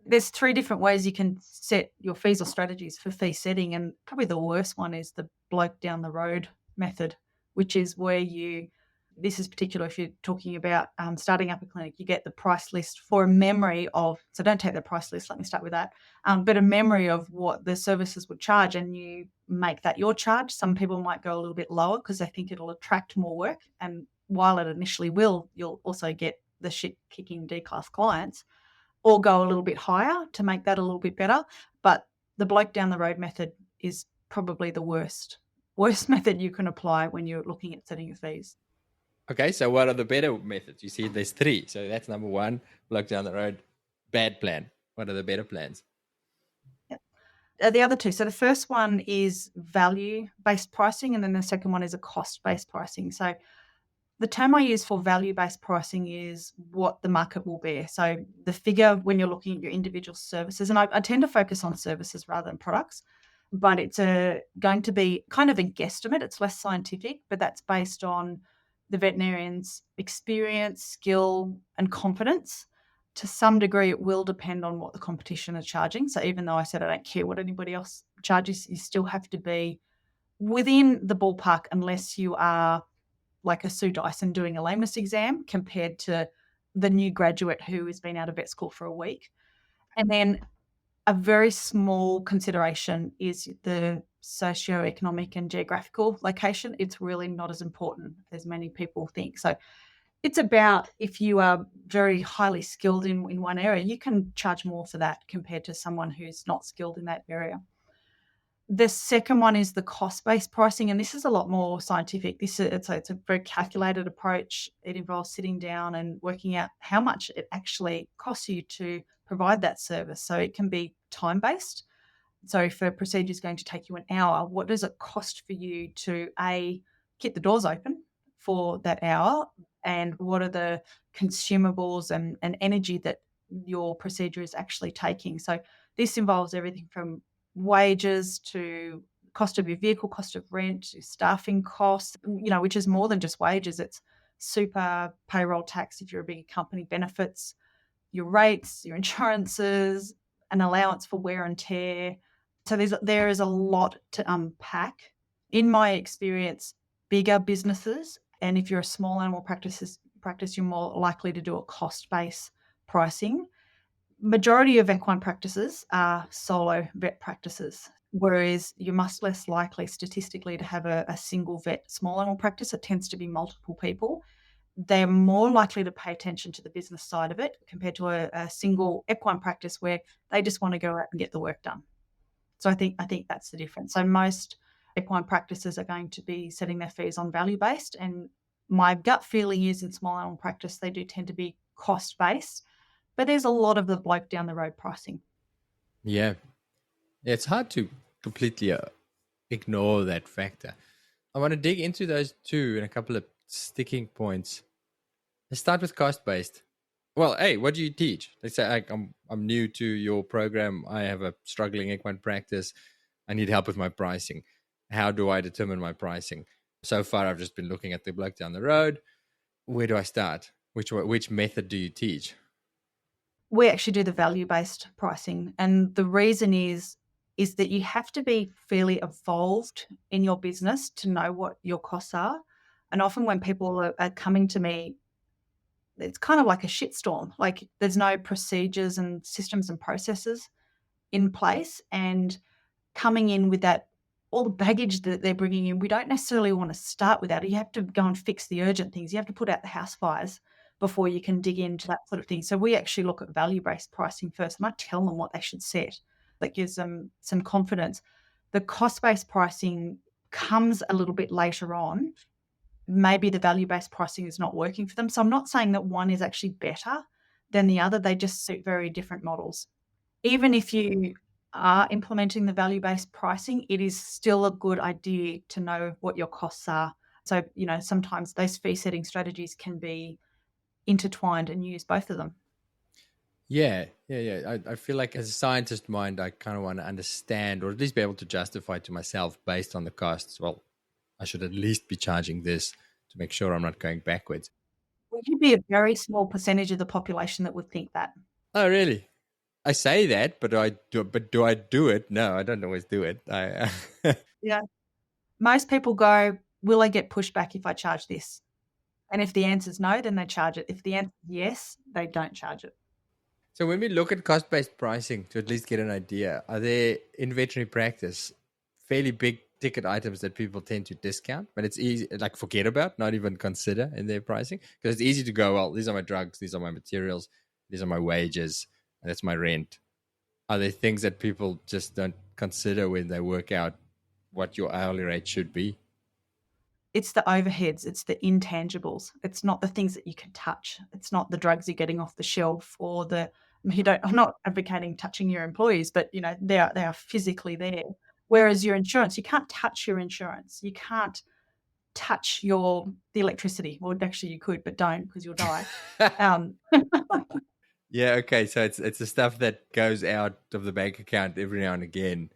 there's 3 different ways you can set your fees or strategies for fee setting, and probably the worst one is the bloke down the road method, which is where this is particular if you're talking about starting up a clinic, you get the price list for a memory of, so don't take the price list, let me start with that, but a memory of what the services would charge, and you make that your charge. Some people might go a little bit lower because they think it'll attract more work, and while it initially will, you'll also get the shit-kicking D-class clients, or go a little bit higher to make that a little bit better. But the bloke down the road method is probably the worst method you can apply when you're looking at setting your fees. Okay, so what are the better methods? You see, there's 3. So that's number 1, bloke down the road, bad plan. What are the better plans? The other 2. So the first one is value-based pricing, and then the second one is a cost-based pricing. So the term I use for value-based pricing is what the market will bear. So the figure when you're looking at your individual services, and I tend to focus on services rather than products, but it's going to be kind of a guesstimate. It's less scientific, but that's based on the veterinarian's experience, skill, and confidence. To some degree, it will depend on what the competition are charging. So even though I said I don't care what anybody else charges, you still have to be within the ballpark unless you are like a Sue Dyson doing a lameness exam compared to the new graduate who has been out of vet school for a week. And then a very small consideration is the socioeconomic and geographical location. It's really not as important as many people think. So it's about, if you are very highly skilled in one area, you can charge more for that compared to someone who's not skilled in that area. The second one is the cost-based pricing, and this is a lot more scientific. It's a very calculated approach. It involves sitting down and working out how much it actually costs you to provide that service. So it can be time-based. So if a procedure is going to take you an hour, what does it cost for you to keep the doors open for that hour, and what are the consumables and energy that your procedure is actually taking? So this involves everything from wages to cost of your vehicle, cost of rent, staffing costs, which is more than just wages. It's super, payroll tax if you're a bigger company, benefits, your rates, your insurances, an allowance for wear and tear. So there is a lot to unpack. In my experience, bigger businesses, and if you're a small animal practice, you're more likely to do a cost-based pricing. majority of equine practices are solo vet practices, whereas you're much less likely statistically to have a single vet small animal practice. It tends to be multiple people. They're more likely to pay attention to the business side of it compared to a single equine practice where they just want to go out and get the work done. So I think that's the difference. So most equine practices are going to be setting their fees on value based, and my gut feeling is in small animal practice they do tend to be cost based, but there's a lot of the bloke down the road pricing. Yeah. It's hard to completely ignore that factor. I want to dig into those two and a couple of sticking points. Let's start with cost based. Well, hey, what do you teach? Let's say I'm new to your program. I have a struggling equine practice. I need help with my pricing. How do I determine my pricing? So far, I've just been looking at the bloke down the road. Where do I start? Which method do you teach? We actually do the value-based pricing, and the reason is that you have to be fairly evolved in your business to know what your costs are. And often when people are coming to me, it's kind of like a shitstorm. Like there's no procedures and systems and processes in place, and coming in with that all the baggage that they're bringing in, we don't necessarily want to start with that. You have to go and fix the urgent things. You have to put out the house fires before you can dig into that sort of thing. So we actually look at value-based pricing first, and I tell them what they should set. That gives them some confidence. The cost-based pricing comes a little bit later on. Maybe the value-based pricing is not working for them. So I'm not saying that one is actually better than the other. They just suit very different models. Even if you are implementing the value-based pricing, it is still a good idea to know what your costs are. So, sometimes those fee setting strategies can be intertwined and use both of them. Yeah. I feel like as a scientist mind, I kind of want to understand or at least be able to justify to myself based on the costs. Well, I should at least be charging this to make sure I'm not going backwards. Would you be a very small percentage of the population that would think that? Oh, really? I say that, but do I do it? No, I don't always do it. Yeah. Most people go, will I get pushback if I charge this? And if the answer is no, then they charge it. If the answer is yes, they don't charge it. So when we look at cost-based pricing to at least get an idea, are there in veterinary practice fairly big ticket items that people tend to discount, but it's easy, like forget about, not even consider in their pricing? Because it's easy to go, well, these are my drugs, these are my materials, these are my wages, and that's my rent. Are there things that people just don't consider when they work out what your hourly rate should be? It's the overheads, it's the intangibles. It's not the things that you can touch. It's not the drugs you're getting off the shelf or I'm not advocating touching your employees, but they are physically there. Whereas your insurance, you can't touch your insurance. You can't touch the electricity. Well, actually you could, but don't because you'll die. Yeah, okay. So it's the stuff that goes out of the bank account every now and again,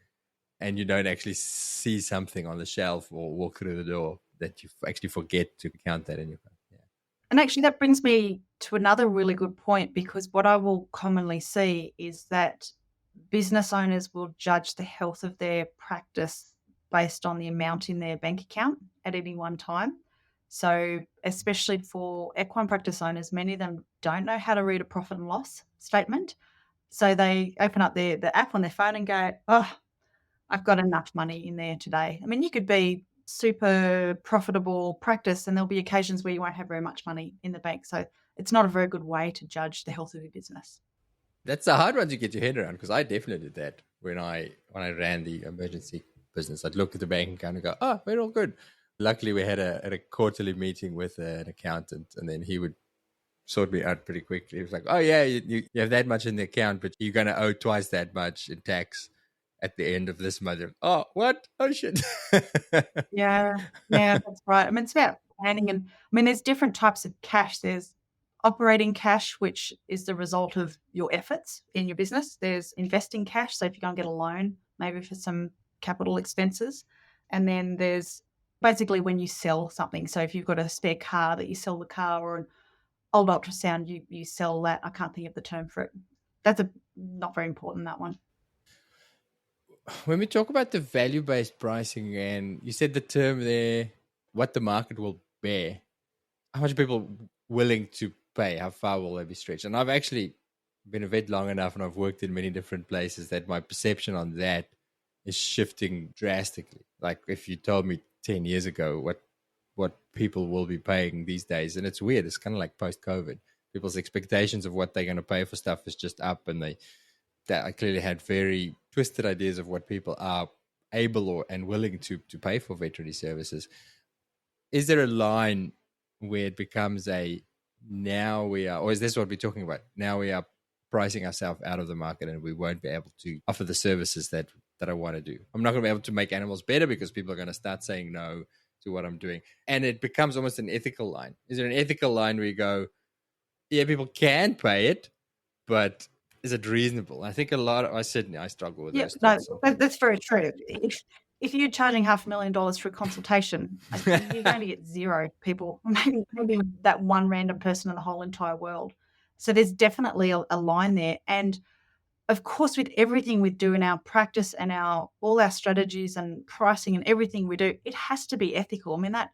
and you don't actually see something on the shelf or walk through the door that you actually forget to count that in your phone. Yeah. And actually that brings me to another really good point, because what I will commonly see is that business owners will judge the health of their practice based on the amount in their bank account at any one time. So especially for equine practice owners, many of them don't know how to read a profit and loss statement. So they open up the app on their phone and go, oh, I've got enough money in there today. I mean, you could be super profitable practice and there'll be occasions where you won't have very much money in the bank. So it's not a very good way to judge the health of your business. That's a hard one to get your head around, because I definitely did that when I ran the emergency business. I'd look at the bank account and go, oh, we're all good. Luckily, we had a quarterly meeting with an accountant, and then he would sort me out pretty quickly. He was like, oh, yeah, you have that much in the account, but you're going to owe twice that much in tax at the end of this month. Oh, what? Oh, shit. Yeah, that's right. I mean, it's about planning. And I mean, there's different types of cash. There's operating cash, which is the result of your efforts in your business. There's investing cash. So if you go and get a loan, maybe for some capital expenses. And then there's basically when you sell something. So if you've got a spare car that you sell the car, or an old ultrasound, you sell that. I can't think of the term for it. That's not very important, that one. When we talk about the value-based pricing, and you said the term there, what the market will bear, how much are people willing to pay? How far will they be stretched? And I've actually been a vet long enough and I've worked in many different places that my perception on that is shifting drastically. Like if you told me 10 years ago what people will be paying these days, and it's weird, it's kind of like post-COVID. People's expectations of what they're going to pay for stuff is just up, and that I clearly had very twisted ideas of what people are able and willing to pay for veterinary services. Is there a line where it becomes now we are, or is this what we're talking about? Now we are pricing ourselves out of the market and we won't be able to offer the services that I want to do. I'm not going to be able to make animals better because people are going to start saying no to what I'm doing. And it becomes almost an ethical line. Is there an ethical line where you go, yeah, people can pay it, but is it reasonable? I think I struggle with those thoughts. That's very true. If you're charging $500,000 for a consultation, you're going to get zero people, maybe that one random person in the whole entire world. So there's definitely a line there. And of course, with everything we do in our practice and all our strategies and pricing and everything we do, it has to be ethical. I mean, that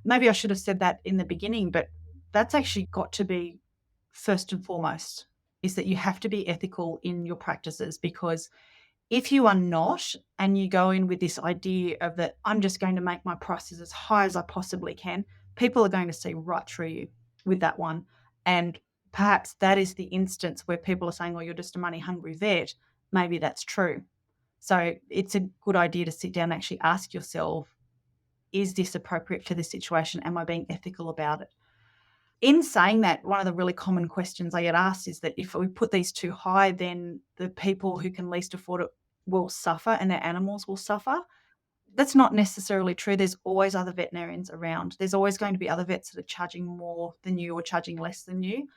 maybe I should have said that in the beginning, but that's actually got to be first and foremost, is that you have to be ethical in your practices, because if you are not, and you go in with this idea of that I'm just going to make my prices as high as I possibly can, people are going to see right through you with that one. And perhaps that is the instance where people are saying, oh, you're just a money hungry vet. Maybe that's true. So it's a good idea to sit down and actually ask yourself, is this appropriate for this situation? Am I being ethical about it? In saying that, one of the really common questions I get asked is that if we put these too high, then the people who can least afford it will suffer and their animals will suffer. That's not necessarily true. There's always other veterinarians around. There's always going to be other vets that are charging more than you or charging less than you.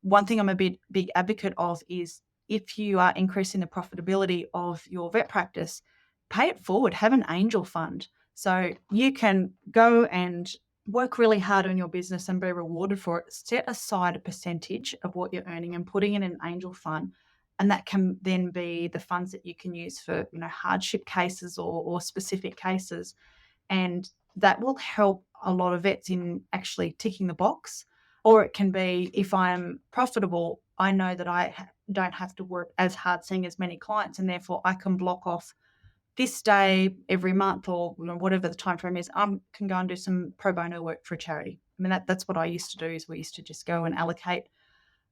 One thing I'm a big advocate of is, if you are increasing the profitability of your vet practice, pay it forward, have an angel fund. So you can go and work really hard on your business and be rewarded for it. Set aside a percentage of what you're earning and putting in an angel fund. And that can then be the funds that you can use for, hardship cases or specific cases. And that will help a lot of vets in actually ticking the box. Or it can be, if I'm profitable, I know that I don't have to work as hard seeing as many clients, and therefore I can block off this day every month, or whatever the time frame is. I can go and do some pro bono work for a charity. I mean, that's what I used to do. Is we used to just go and allocate,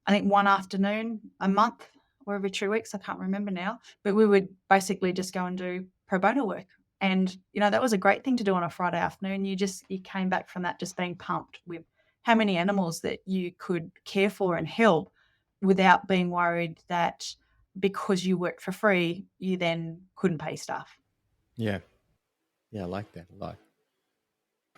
I think, one afternoon a month or every 2 weeks, I can't remember now, but we would basically just go and do pro bono work. And that was a great thing to do on a Friday afternoon. You came back from that just being pumped with how many animals that you could care for and help, without being worried that because you worked for free, you then couldn't pay staff. Yeah, I like that a lot.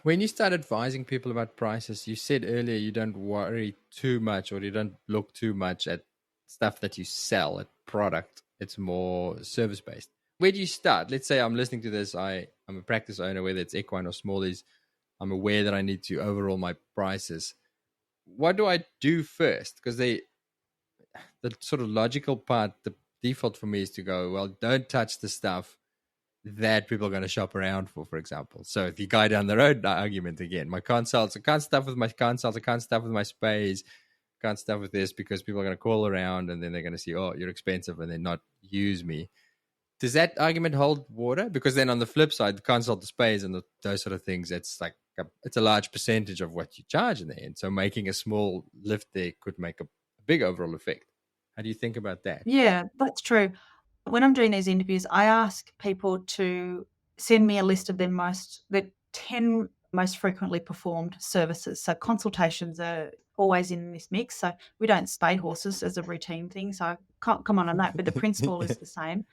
When you start advising people about prices, you said earlier you don't worry too much, or you don't look too much at stuff that you sell, at product. It's more service-based. Where do you start? Let's say I'm listening to this. I'm a practice owner, whether it's equine or smallies. I'm aware that I need to overhaul my prices. What do I do first? Because the sort of logical part, the default for me is to go, well, don't touch the stuff that people are going to shop around for example. So if you go down the road argument again, my consults, I can't stuff with my consults, I can't stuff with my spays, can't stuff with this, because people are going to call around and then they're going to see, oh, you're expensive, and then not use me. Does that argument hold water? Because then on the flip side, the consult, the spays, and those sort of things, it's like it's a large percentage of what you charge in there. And so making a small lift there could make a big overall effect. How do you think about that? Yeah, that's true. When I'm doing these interviews, I ask people to send me a list of the 10 most frequently performed services. So consultations are always in this mix. So we don't spay horses as a routine thing, so I can't come on that, but the principle is the same.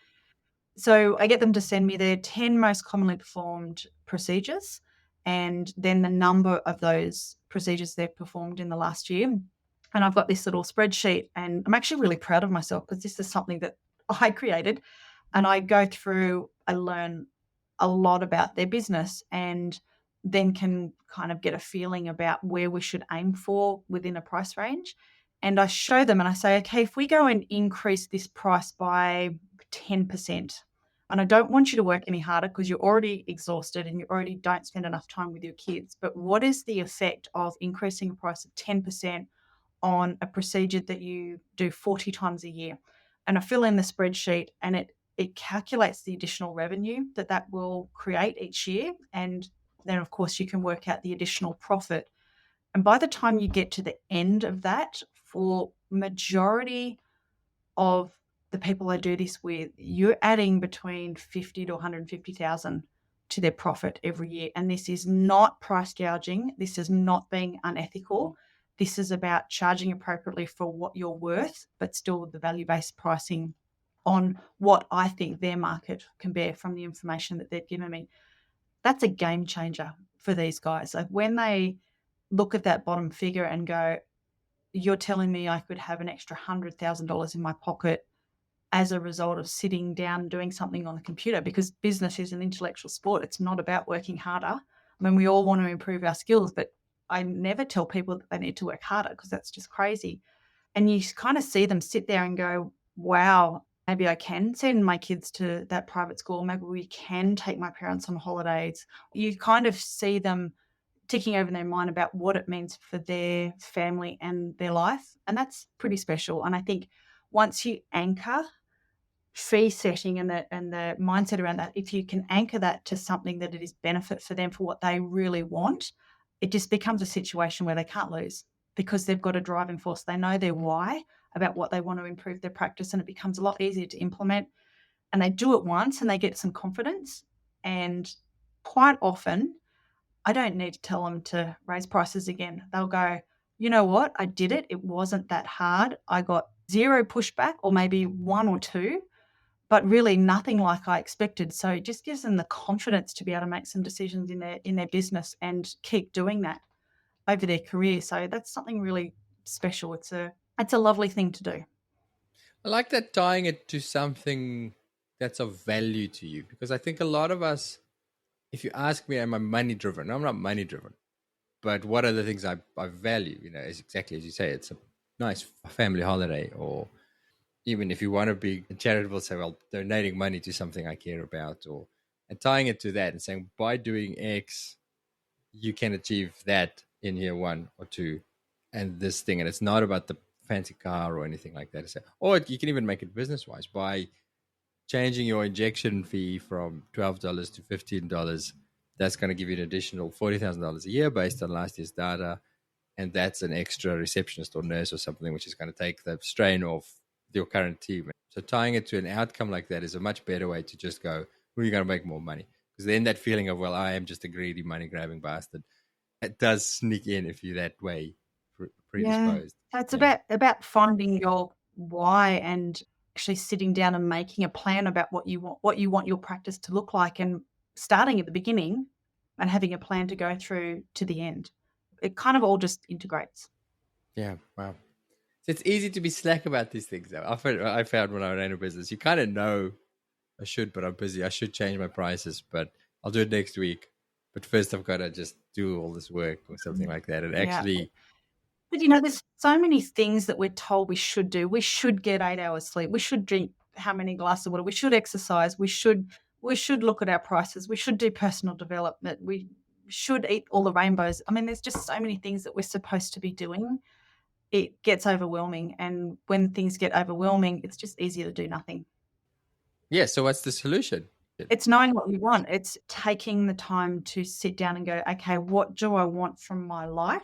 So I get them to send me their 10 most commonly performed procedures, and then the number of those procedures they've performed in the last year. And I've got this little spreadsheet, and I'm actually really proud of myself, because this is something that I created. And I go through, I learn a lot about their business, and then can kind of get a feeling about where we should aim for within a price range. And I show them and I say, okay, if we go and increase this price by 10%, and I don't want you to work any harder because you're already exhausted and you already don't spend enough time with your kids, but what is the effect of increasing a price of 10% on a procedure that you do 40 times a year. And I fill in the spreadsheet and it calculates the additional revenue that will create each year. And then, of course, you can work out the additional profit. And by the time you get to the end of that, for majority of the people I do this with, you're adding between 50 to 150,000 to their profit every year. And this is not price gouging. This is not being unethical. This is about charging appropriately for what you're worth, but still with the value-based pricing on what I think their market can bear from the information that they've given me. That's a game changer for these guys. Like when they look at that bottom figure and go, you're telling me I could have an extra $100,000 in my pocket as a result of sitting down and doing something on the computer, because business is an intellectual sport. It's not about working harder. I mean, we all want to improve our skills, but I never tell people that they need to work harder because that's just crazy. And you kind of see them sit there and go, wow, maybe I can send my kids to that private school. Maybe we can take my parents on holidays. You kind of see them ticking over in their mind about what it means for their family and their life. And that's pretty special. And I think once you anchor fee setting and the mindset around that, if you can anchor that to something that it is benefit for them for what they really want, it just becomes a situation where they can't lose because they've got a driving force. They know their why about what they want to improve their practice, and it becomes a lot easier to implement. And they do it once and they get some confidence. And quite often, I don't need to tell them to raise prices again. They'll go, you know what? I did it. It wasn't that hard. I got 0 pushback or maybe 1 or 2, but really nothing like I expected. So it just gives them the confidence to be able to make some decisions in their business and keep doing that over their career. So that's something really special. It's a lovely thing to do. I like that, tying it to something that's of value to you, because I think a lot of us, if you ask me, am I money driven? No, I'm not money driven. But what are the things I value? Is exactly as you say, it's a nice family holiday, or even if you want to be charitable, say, well, donating money to something I care about, and tying it to that and saying, by doing X, you can achieve that in year 1 or 2, and this thing. And it's not about the fancy car or anything like that. Or you can even make it business wise by changing your injection fee from $12 to $15. That's going to give you an additional $40,000 a year based on last year's data. And that's an extra receptionist or nurse or something, which is going to take the strain off your current team. So tying it to an outcome like that is a much better way to just go, who are you going to make more money? Because then that feeling of, well, I am just a greedy, money-grabbing bastard, it does sneak in if you're that way predisposed. Yeah. It's about finding your why and actually sitting down and making a plan about what you want your practice to look like, and starting at the beginning and having a plan to go through to the end. It kind of all just integrates. Yeah, wow. So it's easy to be slack about these things, though. I found when I ran a business, you kind of know, I should, but I'm busy. I should change my prices, but I'll do it next week. But first, I've got to just do all this work or something like that. And actually, but there's so many things that we're told we should do. We should get 8 hours sleep. We should drink how many glasses of water. We should exercise. We should look at our prices. We should do personal development. We should eat all the rainbows. I mean, there's just so many things that we're supposed to be doing. It gets overwhelming. And when things get overwhelming, it's just easier to do nothing. Yeah. So what's the solution? It's knowing what you want. It's taking the time to sit down and go, okay, what do I want from my life?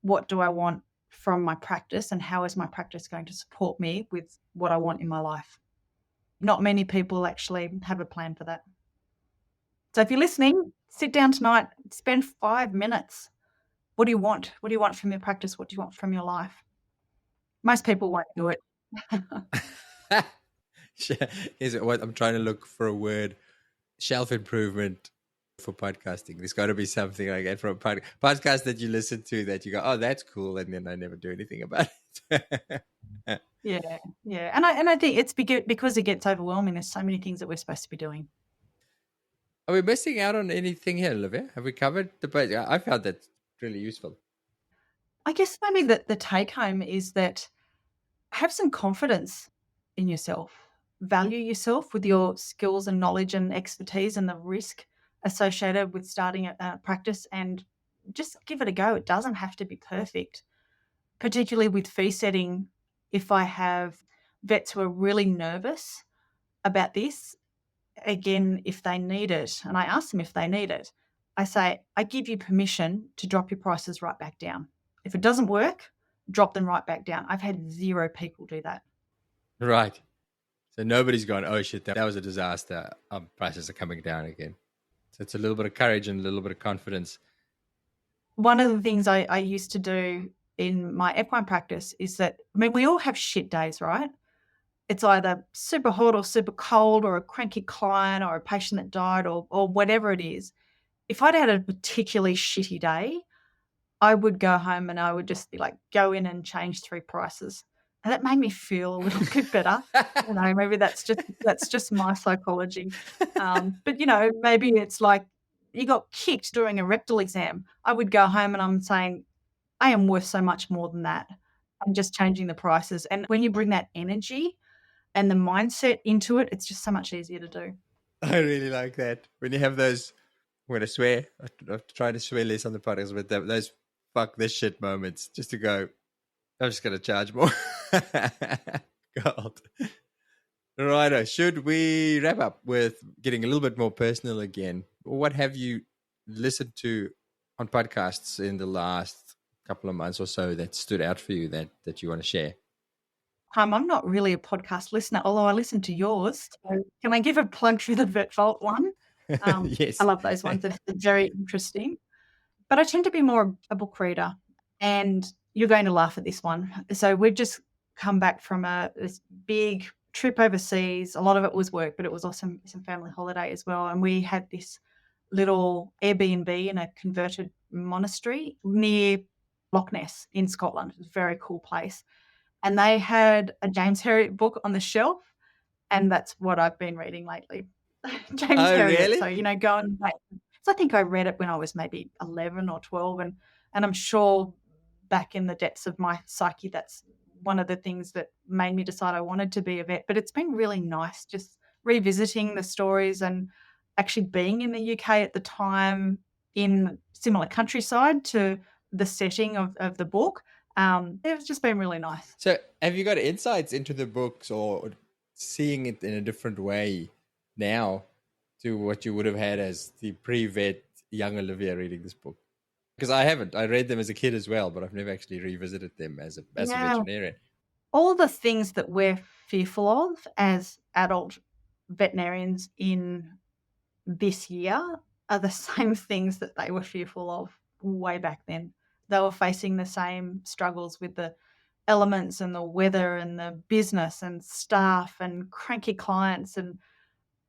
What do I want from my practice? And how is my practice going to support me with what I want in my life? Not many people actually have a plan for that. So if you're listening, sit down tonight, spend 5 minutes. What do you want? What do you want from your practice? What do you want from your life? Most people won't do it. Is it what I'm trying to look for a word? Shelf improvement for podcasting. There's got to be something like that for a podcast that you listen to that you go, oh, that's cool, and then I never do anything about it. Yeah. And I think it's because it gets overwhelming. There's so many things that we're supposed to be doing. Are we missing out on anything here, Olivia? Have we covered the basics? I found that really useful. I guess maybe the take home is that have some confidence in yourself. Value yourself with your skills and knowledge and expertise and the risk associated with starting a practice, and just give it a go. It doesn't have to be perfect. particularly with fee setting. If I have vets who are really nervous about this, again, if they need it, and I ask them if they need it, I say, I give you permission to drop your prices right back down. If it doesn't work, drop them right back down. I've had 0 people do that. Right. So nobody's gone, oh shit, that was a disaster. Prices are coming down again. So it's a little bit of courage and a little bit of confidence. One of the things I used to do in my equine practice is that, I mean, we all have shit days, right? It's either super hot or super cold or a cranky client or a patient that died or whatever it is. If I'd had a particularly shitty day, I would go home and I would just be like, go in and change 3 prices. And that made me feel a little bit better. You know, maybe that's just my psychology. But, you know, maybe it's like you got kicked during a rectal exam. I would go home and I'm saying, I am worth so much more than that. I'm just changing the prices. And when you bring that energy and the mindset into it, it's just so much easier to do. I really like that. When you have those, I'm going to swear, I'm trying to swear less on the podcast, but those fuck this shit moments, just to go, I'm just going to charge more. God. Righto. Should we wrap up with getting a little bit more personal again? What have you listened to on podcasts in the last couple of months or so that stood out for you that you want to share? I'm not really a podcast listener, although I listen to yours. So can I give a plug for the Vet Vault one? Yes. I love those ones. They're very interesting. But I tend to be more a book reader, and you're going to laugh at this one. So we've just come back from this big trip overseas. A lot of it was work, but it was also some family holiday as well. And we had this little Airbnb in a converted monastery near Loch Ness in Scotland. It was a very cool place. And they had a James Herriot book on the shelf, and that's what I've been reading lately. James Herriot. Really? So, you know, going back. So I think I read it when I was maybe 11 or 12, and I'm sure back in the depths of my psyche, that's one of the things that made me decide I wanted to be a vet. But it's been really nice just revisiting the stories and actually being in the UK at the time in similar countryside to the setting of the book. It's just been really nice. So have you got insights into the books or seeing it in a different way now to what you would have had as the pre-vet young Olivia reading this book? Because I haven't. I read them as a kid as well, but I've never actually revisited them as a veterinarian. All the things that we're fearful of as adult veterinarians in this year are the same things that they were fearful of way back then. They were facing the same struggles with the elements and the weather and the business and staff and cranky clients and,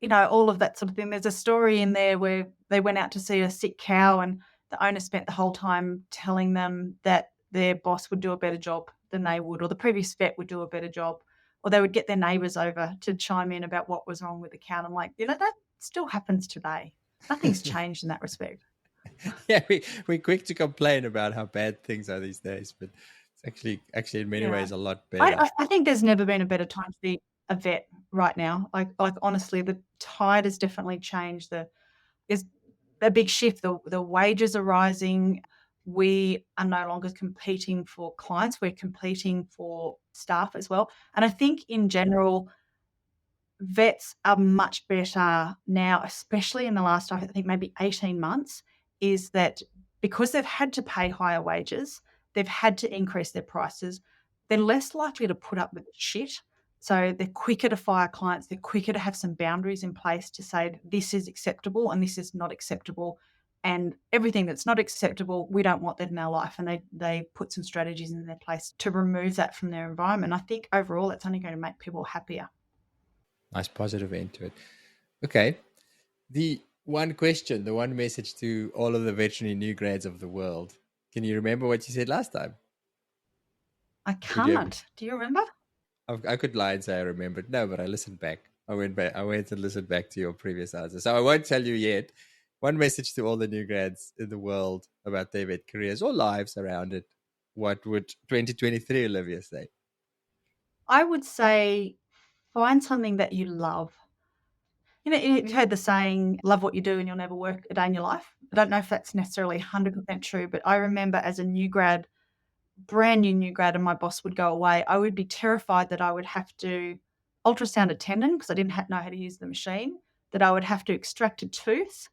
you know, all of that sort of thing. There's a story in there where they went out to see a sick cow and the owner spent the whole time telling them that their boss would do a better job than they would, or the previous vet would do a better job, or they would get their neighbours over to chime in about what was wrong with the cow. And I'm like, you know, that still happens today. Nothing's changed in that respect. Yeah, we're quick to complain about how bad things are these days, but it's actually in many ways a lot better. I think there's never been a better time to be a vet right now. Like honestly, the tide has definitely changed. There's a big shift. The wages are rising. We are no longer competing for clients. We're competing for staff as well. And I think in general, vets are much better now, especially in the last, I think maybe 18 months, is that because they've had to pay higher wages, they've had to increase their prices, they're less likely to put up with shit. So they're quicker to fire clients. They're quicker to have some boundaries in place to say this is acceptable and this is not acceptable. And everything that's not acceptable, we don't want that in our life. And they put some strategies in their place to remove that from their environment. I think overall, it's only going to make people happier. Nice positive end to it. Okay. The one question, the one message to all of the veterinary new grads of the world. Can you remember what you said last time? I can't. Do you remember? I could lie and say I remembered. No, but I listened back. I went and listened back to your previous answer. So I won't tell you yet. One message to all the new grads in the world about their vet careers or lives around it. What would 2023 Olivia say? I would say find something that you love. You know, you've heard the saying, love what you do and you'll never work a day in your life. I don't know if that's necessarily 100% true, but I remember as a new grad brand new grad and my boss would go away, I would be terrified that I would have to ultrasound a tendon because I didn't know how to use the machine, that I would have to extract a tooth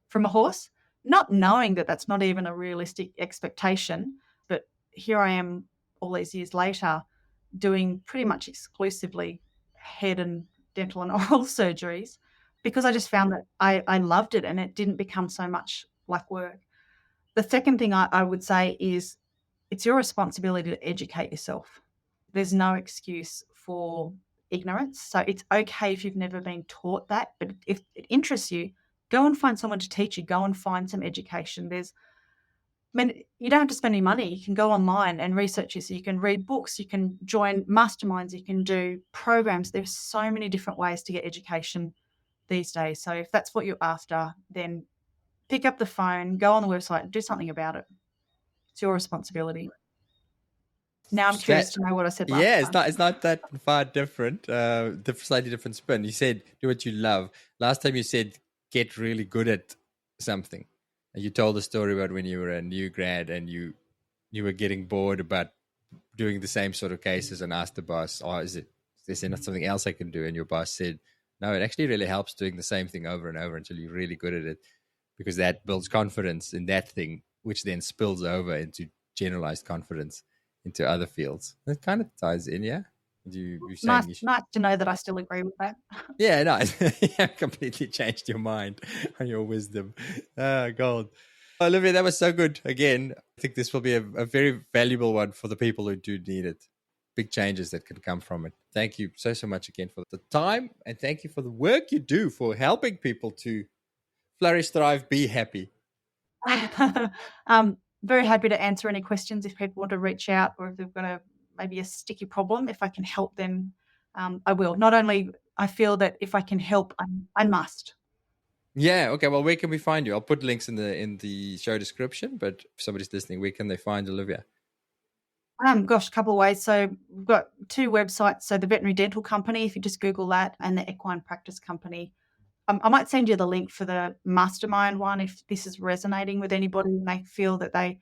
from a horse, not knowing that that's not even a realistic expectation. But here I am all these years later doing pretty much exclusively head and dental and oral surgeries because I just found that I loved it and it didn't become so much like work. The second thing I would say is it's your responsibility to educate yourself. There's no excuse for ignorance. So it's okay if you've never been taught that, but if it interests you, go and find someone to teach you. Go and find some education. You don't have to spend any money. You can go online and research this. You can read books. You can join masterminds. You can do programs. There's so many different ways to get education these days. So if that's what you're after, then pick up the phone, go on the website, and do something about it. It's your responsibility. Now I'm curious to know what I said last time. It's not that far different. Slightly different spin. You said do what you love. Last time you said get really good at something. You told the story about when you were a new grad and you were getting bored about doing the same sort of cases and asked the boss, "Oh, is there not something else I can do?" And your boss said, "No, it actually really helps doing the same thing over and over until you're really good at it, because that builds confidence in that thing, which then spills over into generalized confidence into other fields." That kind of ties in, yeah? Nice to know that I still agree with that. Yeah, no, you have completely changed your mind on your wisdom. Gold. Olivia, that was so good. Again, I think this will be a very valuable one for the people who do need it. Big changes that can come from it. Thank you so much again for the time, and thank you for the work you do for helping people to flourish, thrive, be happy. Very happy to answer any questions if people want to reach out, or if they've got maybe a sticky problem. If I can help them, I will. Not only I feel that if I can help, I must. Yeah. Okay. Well, where can we find you? I'll put links in the show description. But if somebody's listening, where can they find Olivia? A couple of ways. So we've got 2 websites. So the Veterinary Dental Company, if you just Google that, and the Equine Practice Company. I might send you the link for the mastermind one if this is resonating with anybody and they feel that they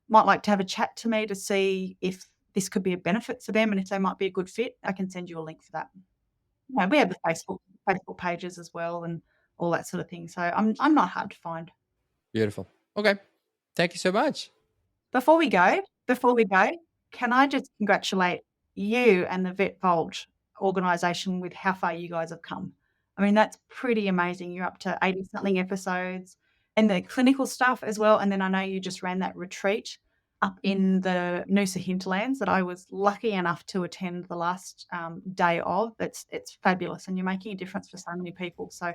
might like to have a chat to me to see if this could be a benefit to them and if they might be a good fit. I can send you a link for that. Yeah, we have the Facebook pages as well and all that sort of thing. So I'm not hard to find. Beautiful. Okay. Thank you so much. Before we go, can I just congratulate you and the Vet Vault organisation with how far you guys have come? I mean, that's pretty amazing. You're up to 80-something episodes and the clinical stuff as well. And then I know you just ran that retreat up in the Noosa hinterlands that I was lucky enough to attend the last day of. It's fabulous, and you're making a difference for so many people. So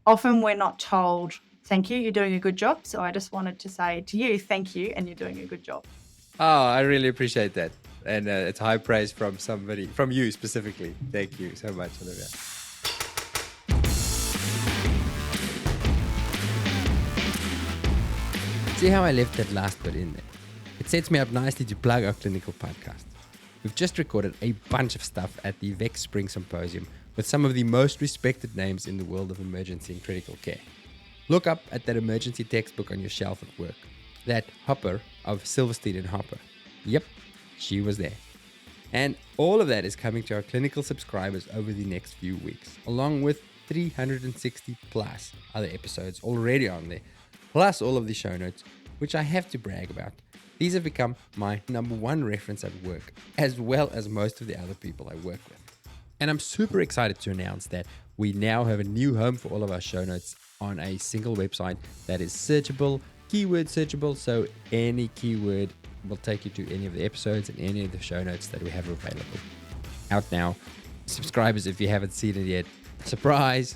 often we're not told, thank you, you're doing a good job. So I just wanted to say to you, thank you, and you're doing a good job. Oh, I really appreciate that. And it's high praise from somebody, from you specifically. Thank you so much, Olivia. See how I left that last bit in there? It sets me up nicely to plug our clinical podcast. We've just recorded a bunch of stuff at the VEX Spring Symposium with some of the most respected names in the world of emergency and critical care. Look up at that emergency textbook on your shelf at work. That Hopper of Silverstein and Hopper. Yep, she was there. And all of that is coming to our clinical subscribers over the next few weeks, along with 360 plus other episodes already on there, plus all of the show notes, which I have to brag about. These have become my number one reference at work, as well as most of the other people I work with. And I'm super excited to announce that we now have a new home for all of our show notes on a single website that is searchable, keyword searchable, so any keyword will take you to any of the episodes and any of the show notes that we have available. Out now. Subscribers, if you haven't seen it yet, surprise!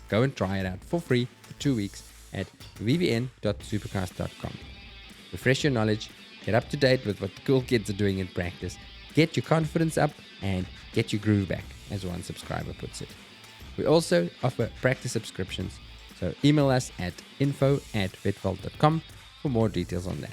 Go and try it out for free for 2 weeks at vvn.supercast.com. Refresh your knowledge, get up to date with what the cool kids are doing in practice, get your confidence up, and get your groove back, as one subscriber puts it. We also offer practice subscriptions, so email us at info@vetvault.com for more details on that.